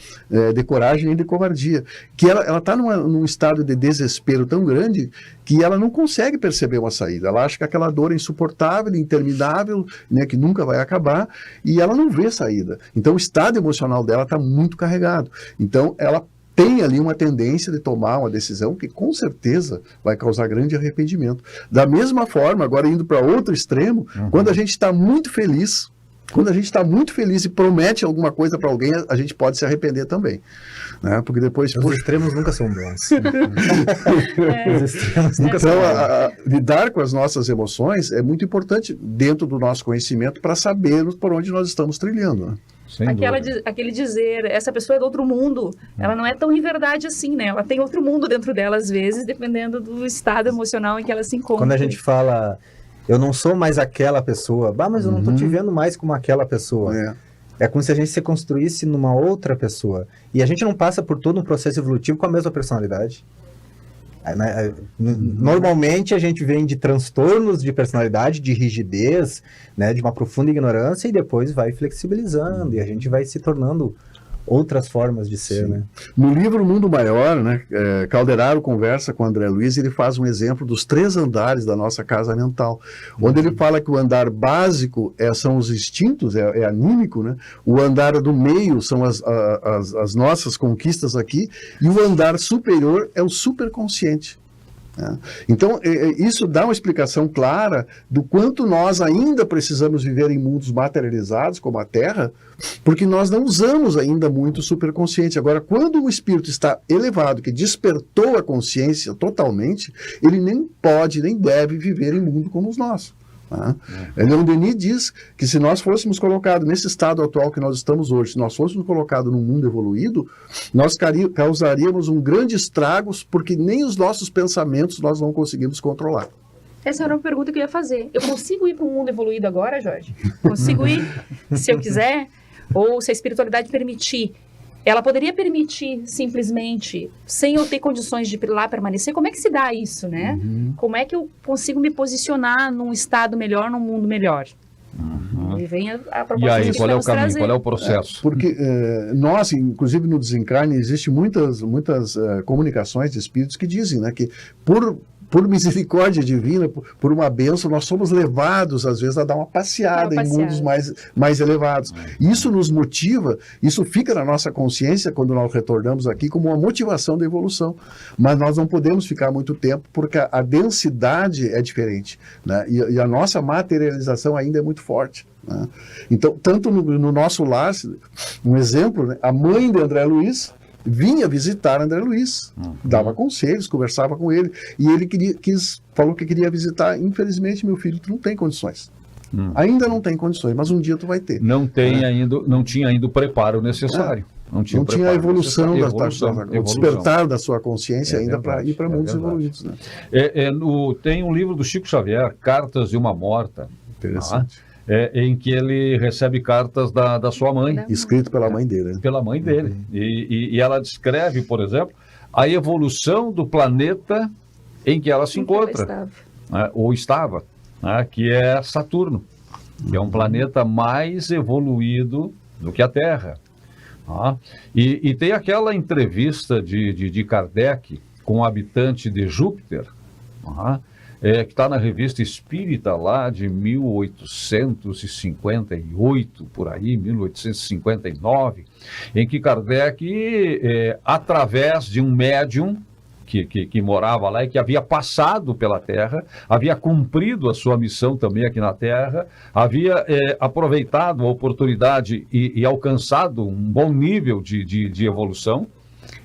de coragem nem de covardia, que ela está num estado de desespero tão grande que ela não consegue perceber uma saída. Ela acha que aquela dor é insuportável, interminável, né, que nunca vai acabar, e ela não vê saída. Então o estado emocional dela está muito carregado. Então ela tem ali uma tendência de tomar uma decisão que com certeza vai causar grande arrependimento. Da mesma forma, agora indo para outro extremo, quando a gente está muito feliz, e promete alguma coisa para alguém, a gente pode se arrepender também, né? Porque depois... Os extremos nunca são bons. Os extremos nunca Então, são bons. lidar com as nossas emoções é muito importante dentro do nosso conhecimento para sabermos por onde nós estamos trilhando, né? Aquele dizer, essa pessoa é do outro mundo, ela não é tão em verdade assim, né? Ela tem outro mundo dentro dela, às vezes, dependendo do estado emocional em que ela se encontra. Quando a gente fala... Eu não sou mais aquela pessoa. Mas eu não estou te vendo mais como aquela pessoa. É como se a gente se construísse numa outra pessoa. E a gente não passa por todo um processo evolutivo com a mesma personalidade. Normalmente a gente vem de transtornos de personalidade, de rigidez, né, de uma profunda ignorância, e depois vai flexibilizando, e a gente vai se tornando outras formas de ser, né? No livro Mundo Maior, né, Calderaro conversa com André Luiz e ele faz um exemplo dos 3 andares da nossa casa mental, onde ele fala que o andar básico são os instintos, é anímico, né? O andar do meio são as nossas conquistas aqui, e o andar superior é o superconsciente. Então, isso dá uma explicação clara do quanto nós ainda precisamos viver em mundos materializados, como a Terra, porque nós não usamos ainda muito o superconsciente. Agora, quando o espírito está elevado, que despertou a consciência totalmente, ele nem pode, nem deve viver em mundo como os nossos. Leon Denis diz que se nós fôssemos colocados nesse estado atual que nós estamos hoje, se nós fôssemos colocados num mundo evoluído, nós causaríamos um grande estrago, porque nem os nossos pensamentos nós não conseguimos controlar. Essa era uma pergunta que eu ia fazer. Eu consigo ir para um mundo evoluído agora, Jorge? Consigo ir, se eu quiser? Ou se a espiritualidade permitir? Ela poderia permitir, simplesmente, sem eu ter condições de lá permanecer? Como é que se dá isso, né? Como é que eu consigo me posicionar num estado melhor, num mundo melhor? vem a E proposta aí, que qual é o vamos caminho, trazer. qual é o processo? Porque nós, inclusive no desencarne, existem muitas comunicações de espíritos que dizem, né, que por misericórdia divina, por uma bênção, nós somos levados, às vezes, a dar uma passeada em mundos mais elevados. Isso nos motiva, isso fica na nossa consciência quando nós retornamos aqui como uma motivação da evolução. Mas nós não podemos ficar muito tempo, porque a densidade é diferente, né? E a nossa materialização ainda é muito forte, né? Então, tanto no nosso lar, um exemplo, né? A mãe de André Luiz vinha visitar André Luiz, dava conselhos, conversava com ele, e ele falou que queria visitar. Infelizmente, meu filho, tu não tem condições. Ainda não tem condições, mas um dia tu vai ter. Não tinha ainda o preparo necessário. Não tinha a evolução, o despertar da sua consciência ainda para ir para mundos evoluídos. Né? Tem um livro do Chico Xavier, Cartas de uma Morta. Interessante. Em que ele recebe cartas da sua mãe. Escrito pela mãe dele. Né? Pela mãe dele. E ela descreve, por exemplo, a evolução do planeta em que ela se encontra. Ou estava, né, que é Saturno, que é um planeta mais evoluído do que a Terra. E tem aquela entrevista de Kardec com um habitante de Júpiter, que está na Revista Espírita lá de 1858, por aí, 1859, em que Kardec, através de um médium que morava lá e que havia passado pela Terra, havia cumprido a sua missão também aqui na Terra, havia aproveitado a oportunidade e alcançado um bom nível de evolução,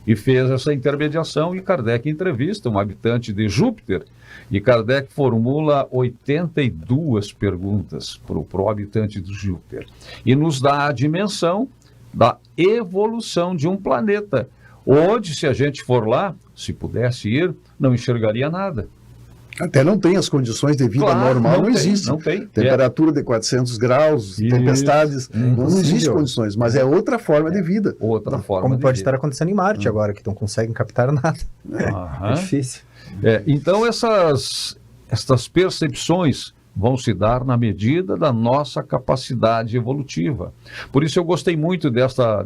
e fez essa intermediação, e Kardec entrevista um habitante de Júpiter, e Kardec formula 82 perguntas para o habitante de Júpiter, e nos dá a dimensão da evolução de um planeta, onde, se a gente for lá, se pudesse ir, não enxergaria nada. Até não tem as condições de vida normal, não existe. Não tem. Temperatura de 400 graus, tempestades, não existe condições, mas é outra forma de vida. Outra forma Como de pode vida. estar acontecendo em Marte agora, que não conseguem captar nada. É difícil. Então, essas percepções vão se dar na medida da nossa capacidade evolutiva. Por isso eu gostei muito desta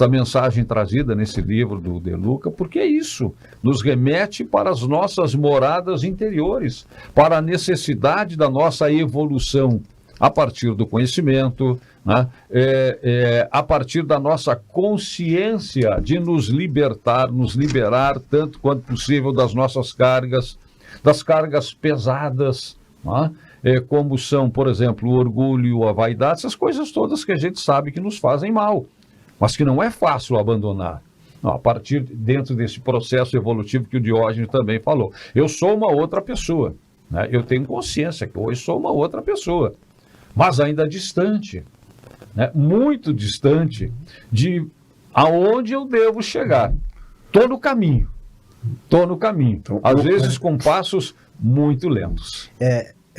mensagem trazida nesse livro do De Luca, porque é isso, nos remete para as nossas moradas interiores, para a necessidade da nossa evolução a partir do conhecimento, né? A partir da nossa consciência de nos libertar tanto quanto possível das nossas cargas, das cargas pesadas, né? Como são, por exemplo, o orgulho, a vaidade, essas coisas todas que a gente sabe que nos fazem mal, mas que não é fácil abandonar. Não, a partir dentro desse processo evolutivo que o Diógenes também falou. Eu sou uma outra pessoa, né? Eu tenho consciência que hoje sou uma outra pessoa, mas ainda distante, né? Muito distante de aonde eu devo chegar. Estou no caminho. Então, às vezes com passos muito lentos.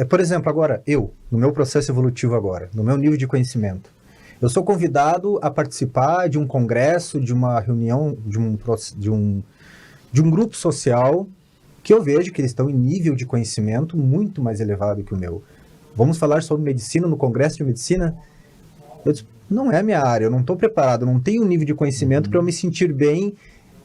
Por exemplo, agora, no meu processo evolutivo agora, no meu nível de conhecimento, eu sou convidado a participar de um congresso, de uma reunião, de um grupo social que eu vejo que eles estão em nível de conhecimento muito mais elevado que o meu. Vamos falar sobre medicina no congresso de medicina? Eu disse, não é a minha área, eu não estou preparado, não tenho um nível de conhecimento para eu me sentir bem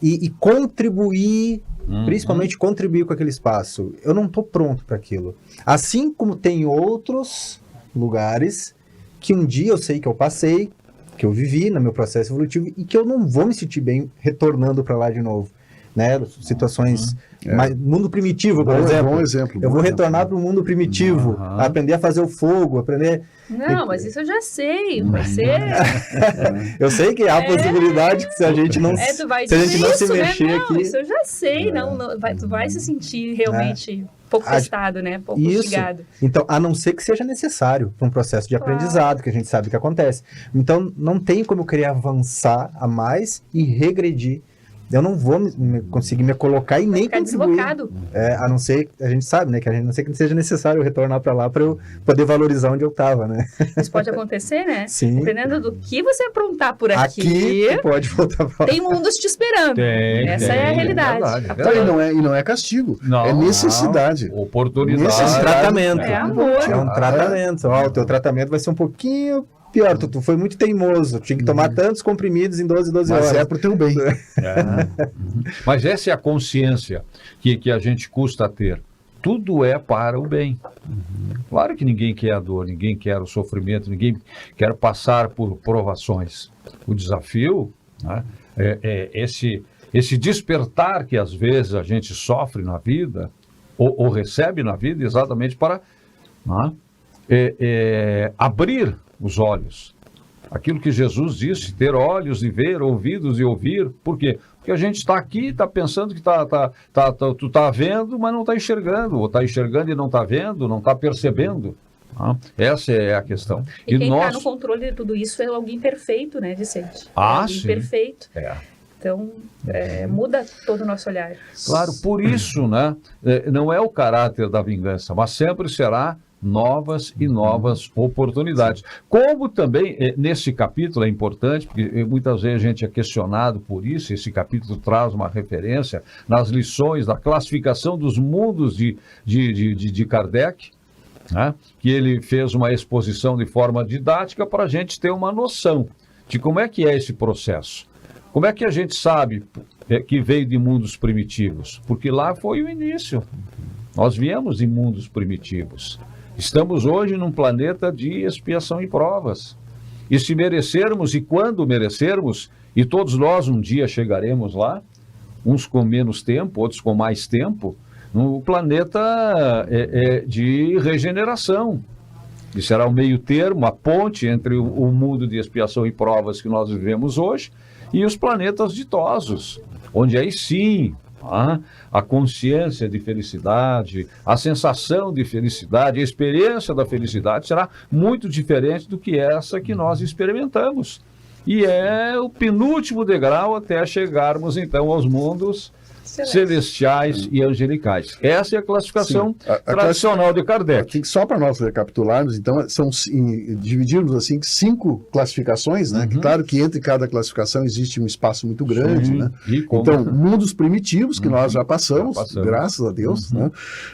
e contribuir, principalmente contribuir com aquele espaço. Eu não estou pronto para aquilo. Assim como tem outros lugares que um dia eu sei que eu passei, que eu vivi no meu processo evolutivo e que eu não vou me sentir bem retornando para lá de novo, né? Situações, mundo primitivo, por exemplo. Bom exemplo. Eu vou retornar para o mundo primitivo, aprender a fazer o fogo, aprender... Não, mas isso eu já sei, vai ser... Eu sei que há possibilidade que se a gente não, tu vai se a gente não se isso, mexer né? Não, aqui... Isso eu já sei, tu vai se sentir realmente... pouco testado, né? Pouco instigado. Então, a não ser que seja necessário para um processo de aprendizado, que a gente sabe que acontece. Então, não tem como eu querer avançar a mais e regredir eu não vou conseguir me colocar e nem Ficar contribuir. deslocado. A não ser, a gente sabe, né, que a não ser que seja necessário retornar para lá para eu poder valorizar onde eu estava, né? Isso pode acontecer, né? Sim. Dependendo do que você aprontar por aqui, Aqui tu pode voltar para lá. tem mundos te esperando. Essa é a realidade. verdade. E não é castigo, Não, é necessidade. Oportunidade. Esse tratamento. É amor. É um tratamento. Ó, o teu tratamento vai ser um pouquinho pior. Tu foi muito teimoso. Tinha que tomar tantos comprimidos em 12 Mas horas. é pro teu bem. Mas essa é a consciência que a gente custa ter. Tudo é para o bem. Claro que ninguém quer a dor, ninguém quer o sofrimento, ninguém quer passar por provações. O desafio, né, é esse despertar que às vezes a gente sofre na vida, ou recebe na vida, exatamente para, né, abrir os olhos. Aquilo que Jesus disse, ter olhos e ver, ouvidos e ouvir. Por quê? Porque a gente está aqui, está pensando que tu está vendo, mas não está enxergando. Ou está enxergando e não está vendo, não está percebendo. Tá? Essa é a questão. E quem está no controle de tudo isso é alguém perfeito, né, Vicente? Alguém sim. perfeito. É. Então, muda todo o nosso olhar. Claro, por isso, né, não é o caráter da vingança, mas sempre será novas e novas oportunidades. Como também, nesse capítulo é importante, porque muitas vezes a gente é questionado por isso, esse capítulo traz uma referência nas lições da classificação dos mundos de Kardec, né, que ele fez uma exposição de forma didática para a gente ter uma noção de como é que é esse processo. Como é que a gente sabe que veio de mundos primitivos? Porque lá foi o início. Nós viemos de mundos primitivos. Estamos hoje num planeta de expiação e provas. E se merecermos, e quando merecermos, e todos nós um dia chegaremos lá, uns com menos tempo, outros com mais tempo, no planeta de regeneração. E será o meio termo, a ponte entre o mundo de expiação e provas que nós vivemos hoje e os planetas ditosos, onde aí sim a consciência de felicidade, a sensação de felicidade, a experiência da felicidade será muito diferente do que essa que nós experimentamos. E é o penúltimo degrau até chegarmos então aos mundos celestiais e angelicais. Essa é a classificação tradicional de Kardec. Só para nós recapitularmos, então, dividirmos assim 5 classificações, né? Que, claro que entre cada classificação existe um espaço muito grande, né? Então, mundos primitivos, que nós já passamos, graças a Deus, né?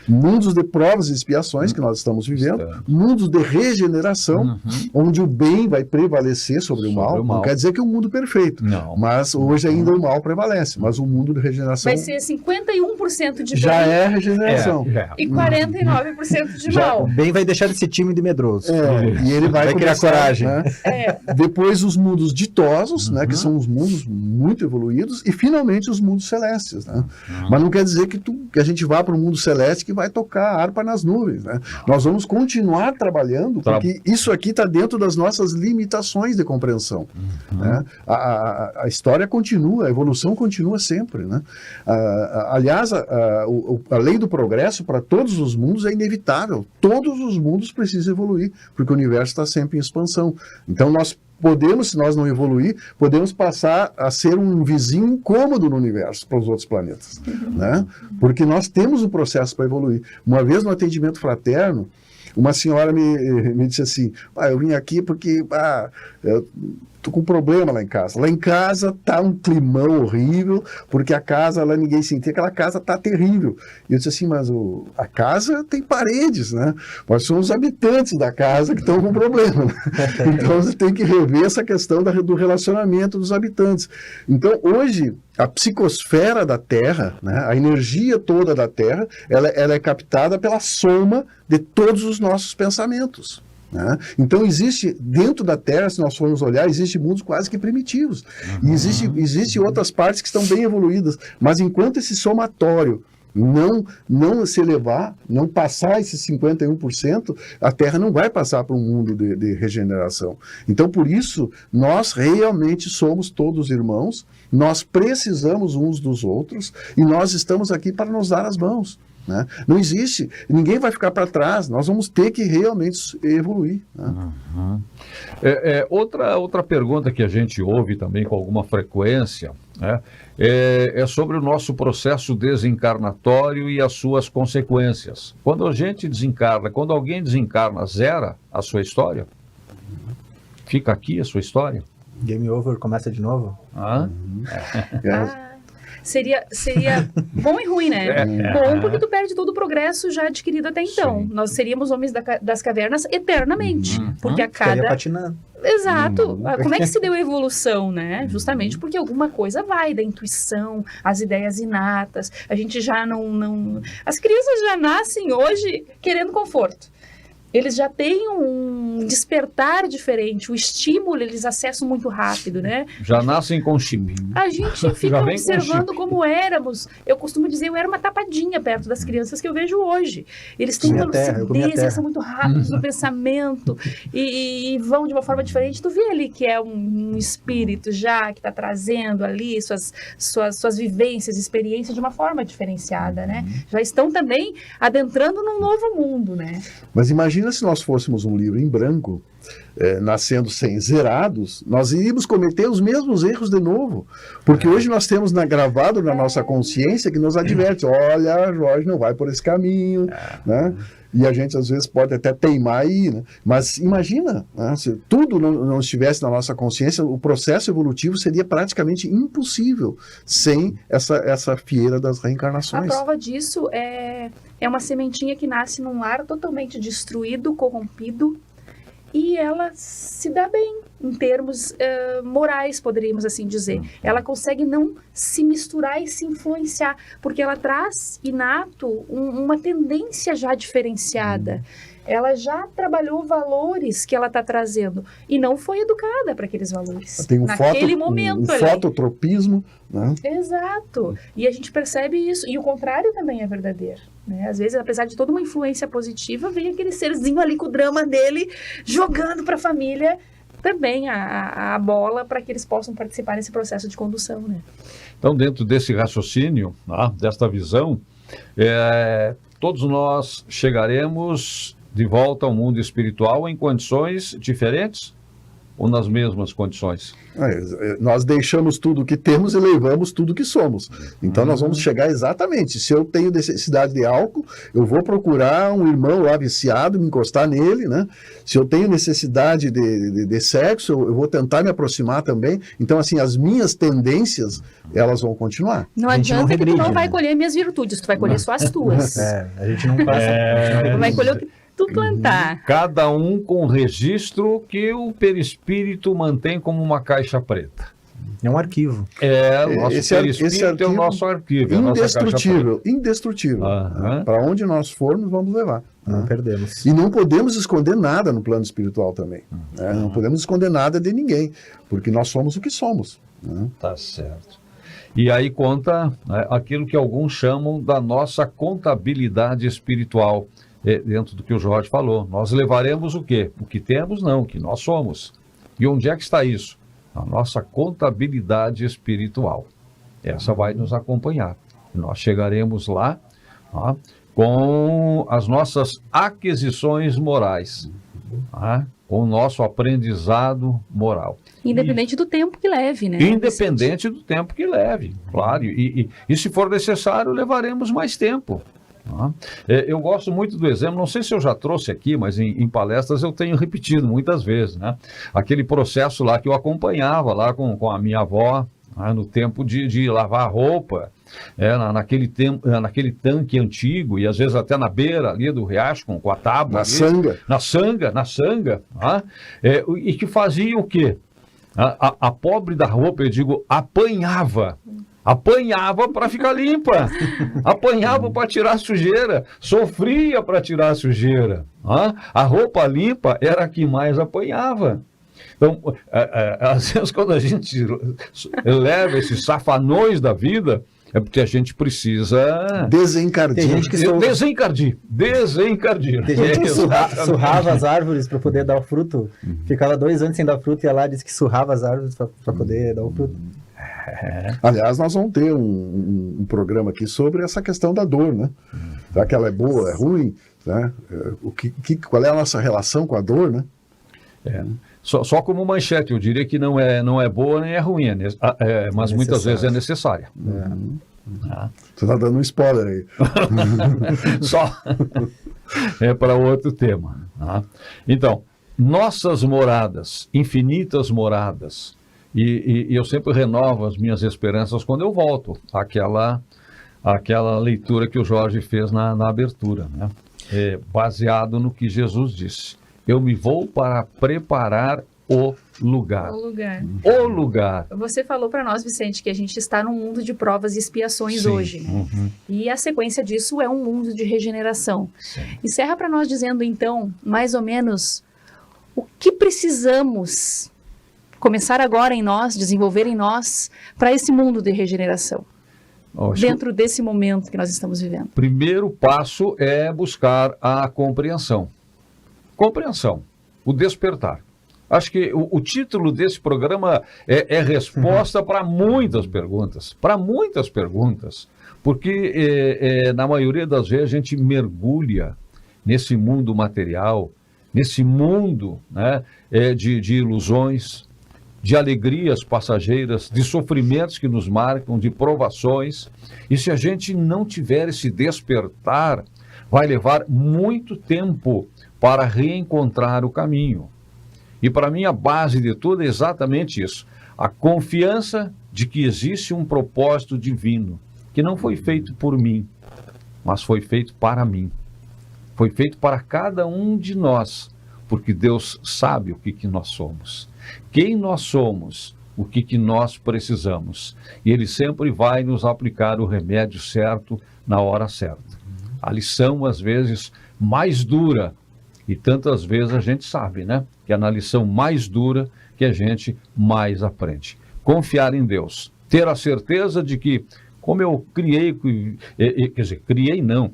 Mundos de provas e expiações, que nós estamos vivendo, mundos de regeneração, onde o bem vai prevalecer sobre o mal. Não quer dizer que é um mundo perfeito, mas hoje ainda o mal prevalece, mas o mundo de regeneração vai ser 51% de bem. Já é regeneração. E 49% de mal. O bem vai deixar de ser tímido e medroso. E ele vai criar coragem. Né? Depois os mundos ditosos, né, que são os mundos muito evoluídos, e finalmente os mundos celestes. Né? Mas não quer dizer que a gente vá para o mundo celeste que vai tocar a harpa nas nuvens. Né? Nós vamos continuar trabalhando, porque isso aqui está dentro das nossas limitações de compreensão. Né? A história continua, a evolução continua sempre. Né? Aliás, a lei do progresso para todos os mundos é inevitável. Todos os mundos precisam evoluir, porque o universo está sempre em expansão. Então, nós podemos, se nós não evoluir, podemos passar a ser um vizinho incômodo no universo para os outros planetas. Né? Porque nós temos um processo para evoluir. Uma vez no atendimento fraterno, uma senhora me disse assim, eu vim aqui porque eu tô com um problema lá em casa. Lá em casa tá um climão horrível, porque a casa lá ninguém sentia, aquela casa tá terrível. E eu disse assim, mas a casa tem paredes, né? Mas são os habitantes da casa que estão com problema. Né? Então você tem que rever essa questão do relacionamento dos habitantes. Então hoje a psicosfera da Terra, né, a energia toda da Terra, ela é captada pela soma de todos os nossos pensamentos. Né? Então existe, dentro da Terra, se nós formos olhar, existem mundos quase que primitivos. E existe outras partes que estão bem evoluídas. Mas enquanto esse somatório não se elevar, não passar esses 51%, a Terra não vai passar para um mundo de regeneração. Então, por isso, nós realmente somos todos irmãos, nós precisamos uns dos outros, e nós estamos aqui para nos dar as mãos. Né? Não existe, ninguém vai ficar para trás, nós vamos ter que realmente evoluir. Né? Outra pergunta que a gente ouve também com alguma frequência né? É sobre o nosso processo desencarnatório e as suas consequências. Quando a gente desencarna, quando alguém desencarna, zera a sua história? Fica aqui a sua história? Game over, começa de novo? Seria bom e ruim, né? Bom porque tu perde todo o progresso já adquirido até então. Sim. Nós seríamos homens das cavernas eternamente. Porque a Ficaria cada... patinando. Exato. Como é que se deu a evolução, né? Justamente porque alguma coisa vai da intuição, as ideias inatas. A gente já não... As crianças já nascem hoje querendo conforto. Eles já têm um despertar diferente, o estímulo eles acessam muito rápido, né? Já nascem com chip. A gente Já fica vem com observando chip. como éramos. Eu costumo dizer, eu era uma tapadinha perto das crianças que eu vejo hoje. Eles têm uma lucidez, eles são muito rápidos no pensamento e vão de uma forma diferente. Tu vê ali que é um espírito já que está trazendo ali suas vivências, experiências de uma forma diferenciada, né? Já estão também adentrando num novo mundo, né? Mas imagina se nós fôssemos um livro em branco, nascendo sem zerados, nós iríamos cometer os mesmos erros de novo. Porque hoje nós temos gravado na nossa consciência que nos adverte, olha, Jorge, não vai por esse caminho, né? E a gente às vezes pode até teimar aí, né? Mas imagina, né? Se tudo não estivesse na nossa consciência, o processo evolutivo seria praticamente impossível sem essa fieira das A reencarnações. prova disso é uma sementinha que nasce num lar totalmente destruído, corrompido, e ela se dá bem em termos morais, poderíamos assim dizer. Ela consegue não se misturar e se influenciar, porque ela traz inato uma tendência já diferenciada. Ela já trabalhou valores que ela está trazendo e não foi educada para aqueles valores. Tem naquele momento ali. fototropismo, né? Exato. E a gente percebe isso. E o contrário também é verdadeiro, né? Às vezes, apesar de toda uma influência positiva, vem aquele serzinho ali com o drama dele, jogando para a família também a bola para que eles possam participar nesse processo de condução, né? Então, dentro desse raciocínio, desta visão, todos nós chegaremos de volta ao mundo espiritual em condições diferentes ou nas mesmas condições? Nós deixamos tudo o que temos e levamos tudo o que somos. Então nós vamos chegar exatamente. Se eu tenho necessidade de álcool, eu vou procurar um irmão lá viciado, me encostar nele, né? Se eu tenho necessidade de sexo, eu vou tentar me aproximar também. Então, assim, as minhas tendências, elas vão continuar. Não A gente não adianta que tu regride, não vai né? colher minhas virtudes, tu vai colher só as tuas. A gente não passa. Tu vai colher o que tu plantar. Cada um com o registro que o perispírito mantém como uma caixa preta. É um arquivo. O nosso Esse perispírito é o nosso arquivo, é a nossa caixa Indestrutível, indestrutível. Aham. Para onde nós formos, vamos levar. Não perdemos. E não podemos esconder nada no plano espiritual também. Né? Não podemos esconder nada de ninguém, porque nós somos o que somos. Né? Tá certo. E aí conta, né, aquilo que alguns chamam da nossa contabilidade espiritual, dentro do que o Jorge falou. Nós levaremos o quê? O que temos, não, o que nós somos. E onde é que está isso? A nossa contabilidade espiritual. Essa vai nos acompanhar. Nós chegaremos lá com as nossas aquisições morais, com o nosso aprendizado moral. Independente do tempo que leve, né? Independente do tempo que leve, claro. E se for necessário, levaremos mais tempo. Eu gosto muito do exemplo, não sei se eu já trouxe aqui, mas em palestras eu tenho repetido muitas vezes, né? Aquele processo lá que eu acompanhava lá com a minha avó, no tempo de lavar roupa, naquele tanque antigo, e às vezes até na beira ali do riacho, com a tábua. Na sanga. E que fazia o quê? A pobre da roupa, eu digo, apanhava para ficar limpa, apanhava para tirar a sujeira, sofria para tirar a sujeira. A roupa limpa era a que mais apanhava. Então, às vezes, quando a gente leva esses safanões da vida, é porque a gente precisa desencardir. Tem gente que desencardir. Tem gente que surrava as árvores para poder dar o fruto. Ficava 2 anos sem dar fruto e ia lá disse que surrava as árvores para poder dar o fruto. Aliás, nós vamos ter um programa aqui sobre essa questão da dor, né? Será que ela é boa, é ruim? Né? Qual é a nossa relação com a dor, né? Só como manchete, eu diria que não é boa nem é ruim, mas muitas vezes é necessária. Você está dando um spoiler aí. Só é para outro tema. Então, nossas moradas, infinitas moradas, e eu sempre renovo as minhas esperanças quando eu volto àquela leitura que o Jorge fez na abertura, né? Baseado no que Jesus disse. Eu me vou para preparar o lugar. O lugar. Você falou para nós, Vicente, que a gente está num mundo de provas e expiações Sim. hoje. Né? E a sequência disso é um mundo de regeneração. Sim. Encerra para nós dizendo, então, mais ou menos, o que precisamos começar agora em nós, desenvolver em nós, para esse mundo de regeneração. Dentro desse momento que nós estamos vivendo. Primeiro passo é buscar a compreensão. Compreensão, o despertar. Acho que o título desse programa é resposta para muitas perguntas. Para muitas perguntas. Porque na maioria das vezes a gente mergulha nesse mundo material, nesse mundo, né, de ilusões, de alegrias passageiras, de sofrimentos que nos marcam, de provações. E se a gente não tiver esse despertar, vai levar muito tempo para reencontrar o caminho. E para mim a base de tudo é exatamente isso. A confiança de que existe um propósito divino, que não foi feito por mim, mas foi feito para mim. Foi feito para cada um de nós, porque Deus sabe o que nós somos. Quem nós somos, o que nós precisamos. E Ele sempre vai nos aplicar o remédio certo na hora certa. A lição, às vezes, mais dura, e tantas vezes a gente sabe, né? Que é na lição mais dura que a gente mais aprende. Confiar em Deus. Ter a certeza de que, como eu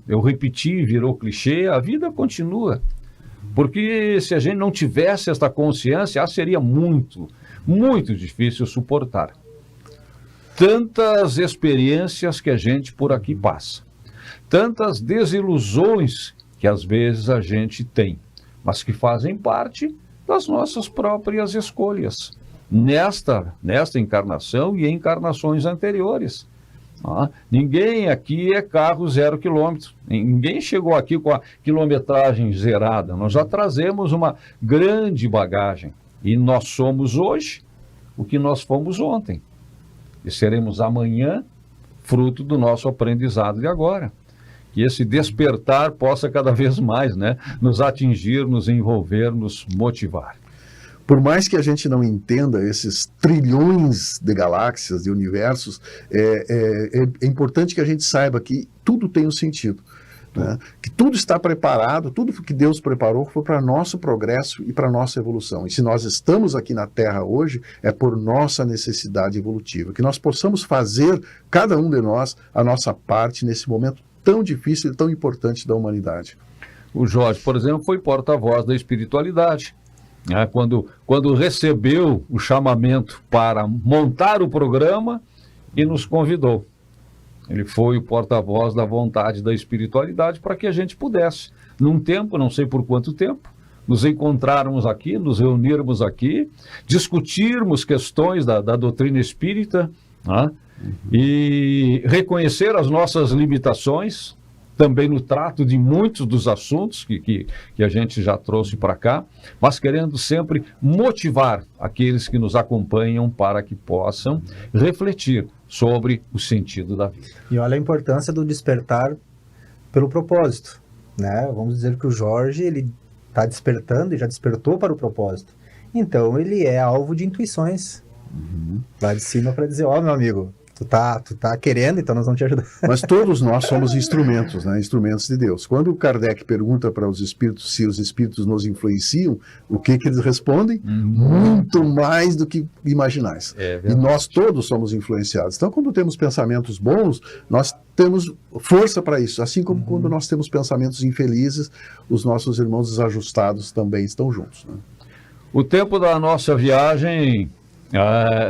eu repeti e virou clichê, a vida continua. Porque se a gente não tivesse esta consciência, seria muito, muito difícil suportar. Tantas experiências que a gente por aqui passa. Tantas desilusões que às vezes a gente tem, mas que fazem parte das nossas próprias escolhas, nesta encarnação e em encarnações anteriores. Ninguém aqui é carro 0 quilômetro, ninguém chegou aqui com a quilometragem zerada, nós já trazemos uma grande bagagem, e nós somos hoje o que nós fomos ontem, e seremos amanhã fruto do nosso aprendizado de agora. Que esse despertar possa cada vez mais, né, nos atingir, nos envolver, nos motivar. Por mais que a gente não entenda esses trilhões de galáxias, de universos, é importante que a gente saiba que tudo tem um sentido. Né? Que tudo está preparado, tudo que Deus preparou foi para nosso progresso e para nossa evolução. E se nós estamos aqui na Terra hoje, é por nossa necessidade evolutiva. Que nós possamos fazer, cada um de nós, a nossa parte nesse momento tão difícil e tão importante da humanidade. O Jorge, por exemplo, foi porta-voz da espiritualidade. Né? Quando recebeu o chamamento para montar o programa e nos convidou. Ele foi o porta-voz da vontade da espiritualidade para que a gente pudesse, num tempo, não sei por quanto tempo, nos encontrarmos aqui, nos reunirmos aqui, discutirmos questões da doutrina espírita, né? E reconhecer as nossas limitações, também no trato de muitos dos assuntos que a gente já trouxe para cá, mas querendo sempre motivar aqueles que nos acompanham para que possam refletir sobre o sentido da vida. E olha a importância do despertar pelo propósito, né? Vamos dizer que o Jorge, ele está despertando e já despertou para o propósito. Então, ele é alvo de intuições lá de cima para dizer, meu amigo, tu tá querendo, então nós vamos te ajudar. Mas todos nós somos instrumentos, né? Instrumentos de Deus. Quando Kardec pergunta para os espíritos se os espíritos nos influenciam, o que eles respondem? Muito mais do que imaginais. E nós todos somos influenciados. Então, quando temos pensamentos bons, nós temos força para isso. Assim como quando nós temos pensamentos infelizes, os nossos irmãos desajustados também estão juntos. Né? O tempo da nossa viagem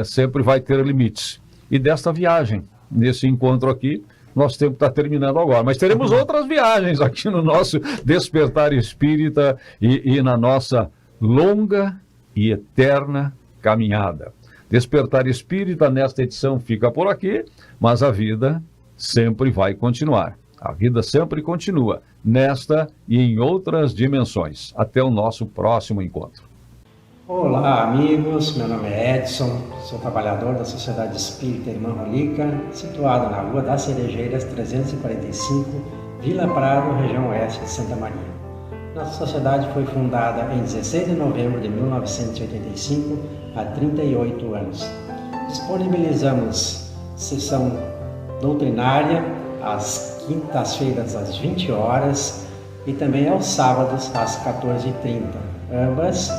sempre vai ter limites. E desta viagem, nesse encontro aqui, nosso tempo está terminando agora. Mas teremos outras viagens aqui no nosso Despertar Espírita e na nossa longa e eterna caminhada. Despertar Espírita nesta edição fica por aqui, mas a vida sempre vai continuar. A vida sempre continua, nesta e em outras dimensões. Até o nosso próximo encontro. Olá, amigos. Meu nome é Edson, sou trabalhador da Sociedade Espírita Irmã Rolica, situada na Rua das Cerejeiras 345, Vila Prado, região oeste de Santa Maria. Nossa sociedade foi fundada em 16 de novembro de 1985, há 38 anos. Disponibilizamos sessão doutrinária às quintas-feiras às 20 horas e também aos sábados às 14h30, ambas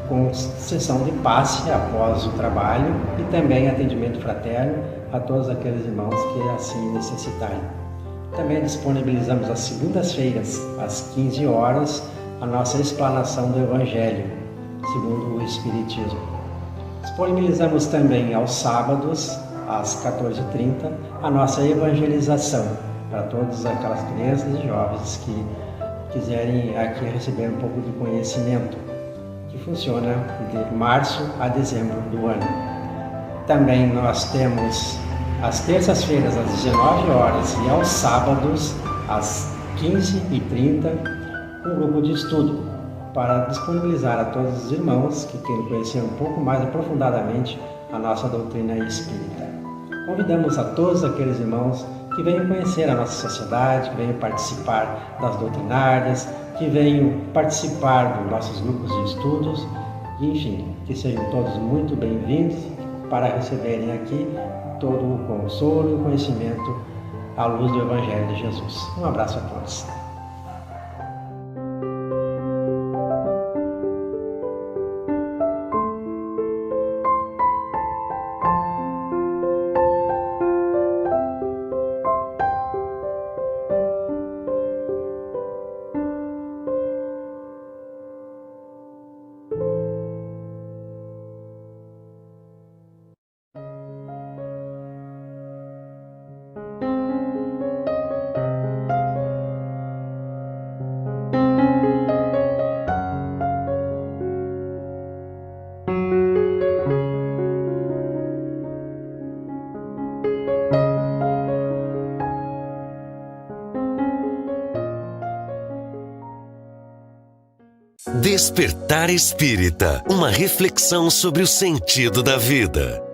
com sessão de passe após o trabalho e também atendimento fraterno a todos aqueles irmãos que assim necessitarem. Também disponibilizamos às segundas-feiras, às 15 horas, a nossa explanação do Evangelho, segundo o Espiritismo. Disponibilizamos também aos sábados, às 14h30, a nossa evangelização, para todas aquelas crianças e jovens que quiserem aqui receber um pouco de conhecimento, que funciona de março a dezembro do ano. Também nós temos às terças-feiras às 19 horas e aos sábados às 15h30 um grupo de estudo para disponibilizar a todos os irmãos que queiram conhecer um pouco mais aprofundadamente a nossa doutrina espírita. Convidamos a todos aqueles irmãos que venham conhecer a nossa sociedade, que venham participar das doutrinárias, que venham participar dos nossos grupos de estudos, e, enfim, que sejam todos muito bem-vindos para receberem aqui todo o consolo e o conhecimento à luz do Evangelho de Jesus. Um abraço a todos. Despertar Espírita, uma reflexão sobre o sentido da vida.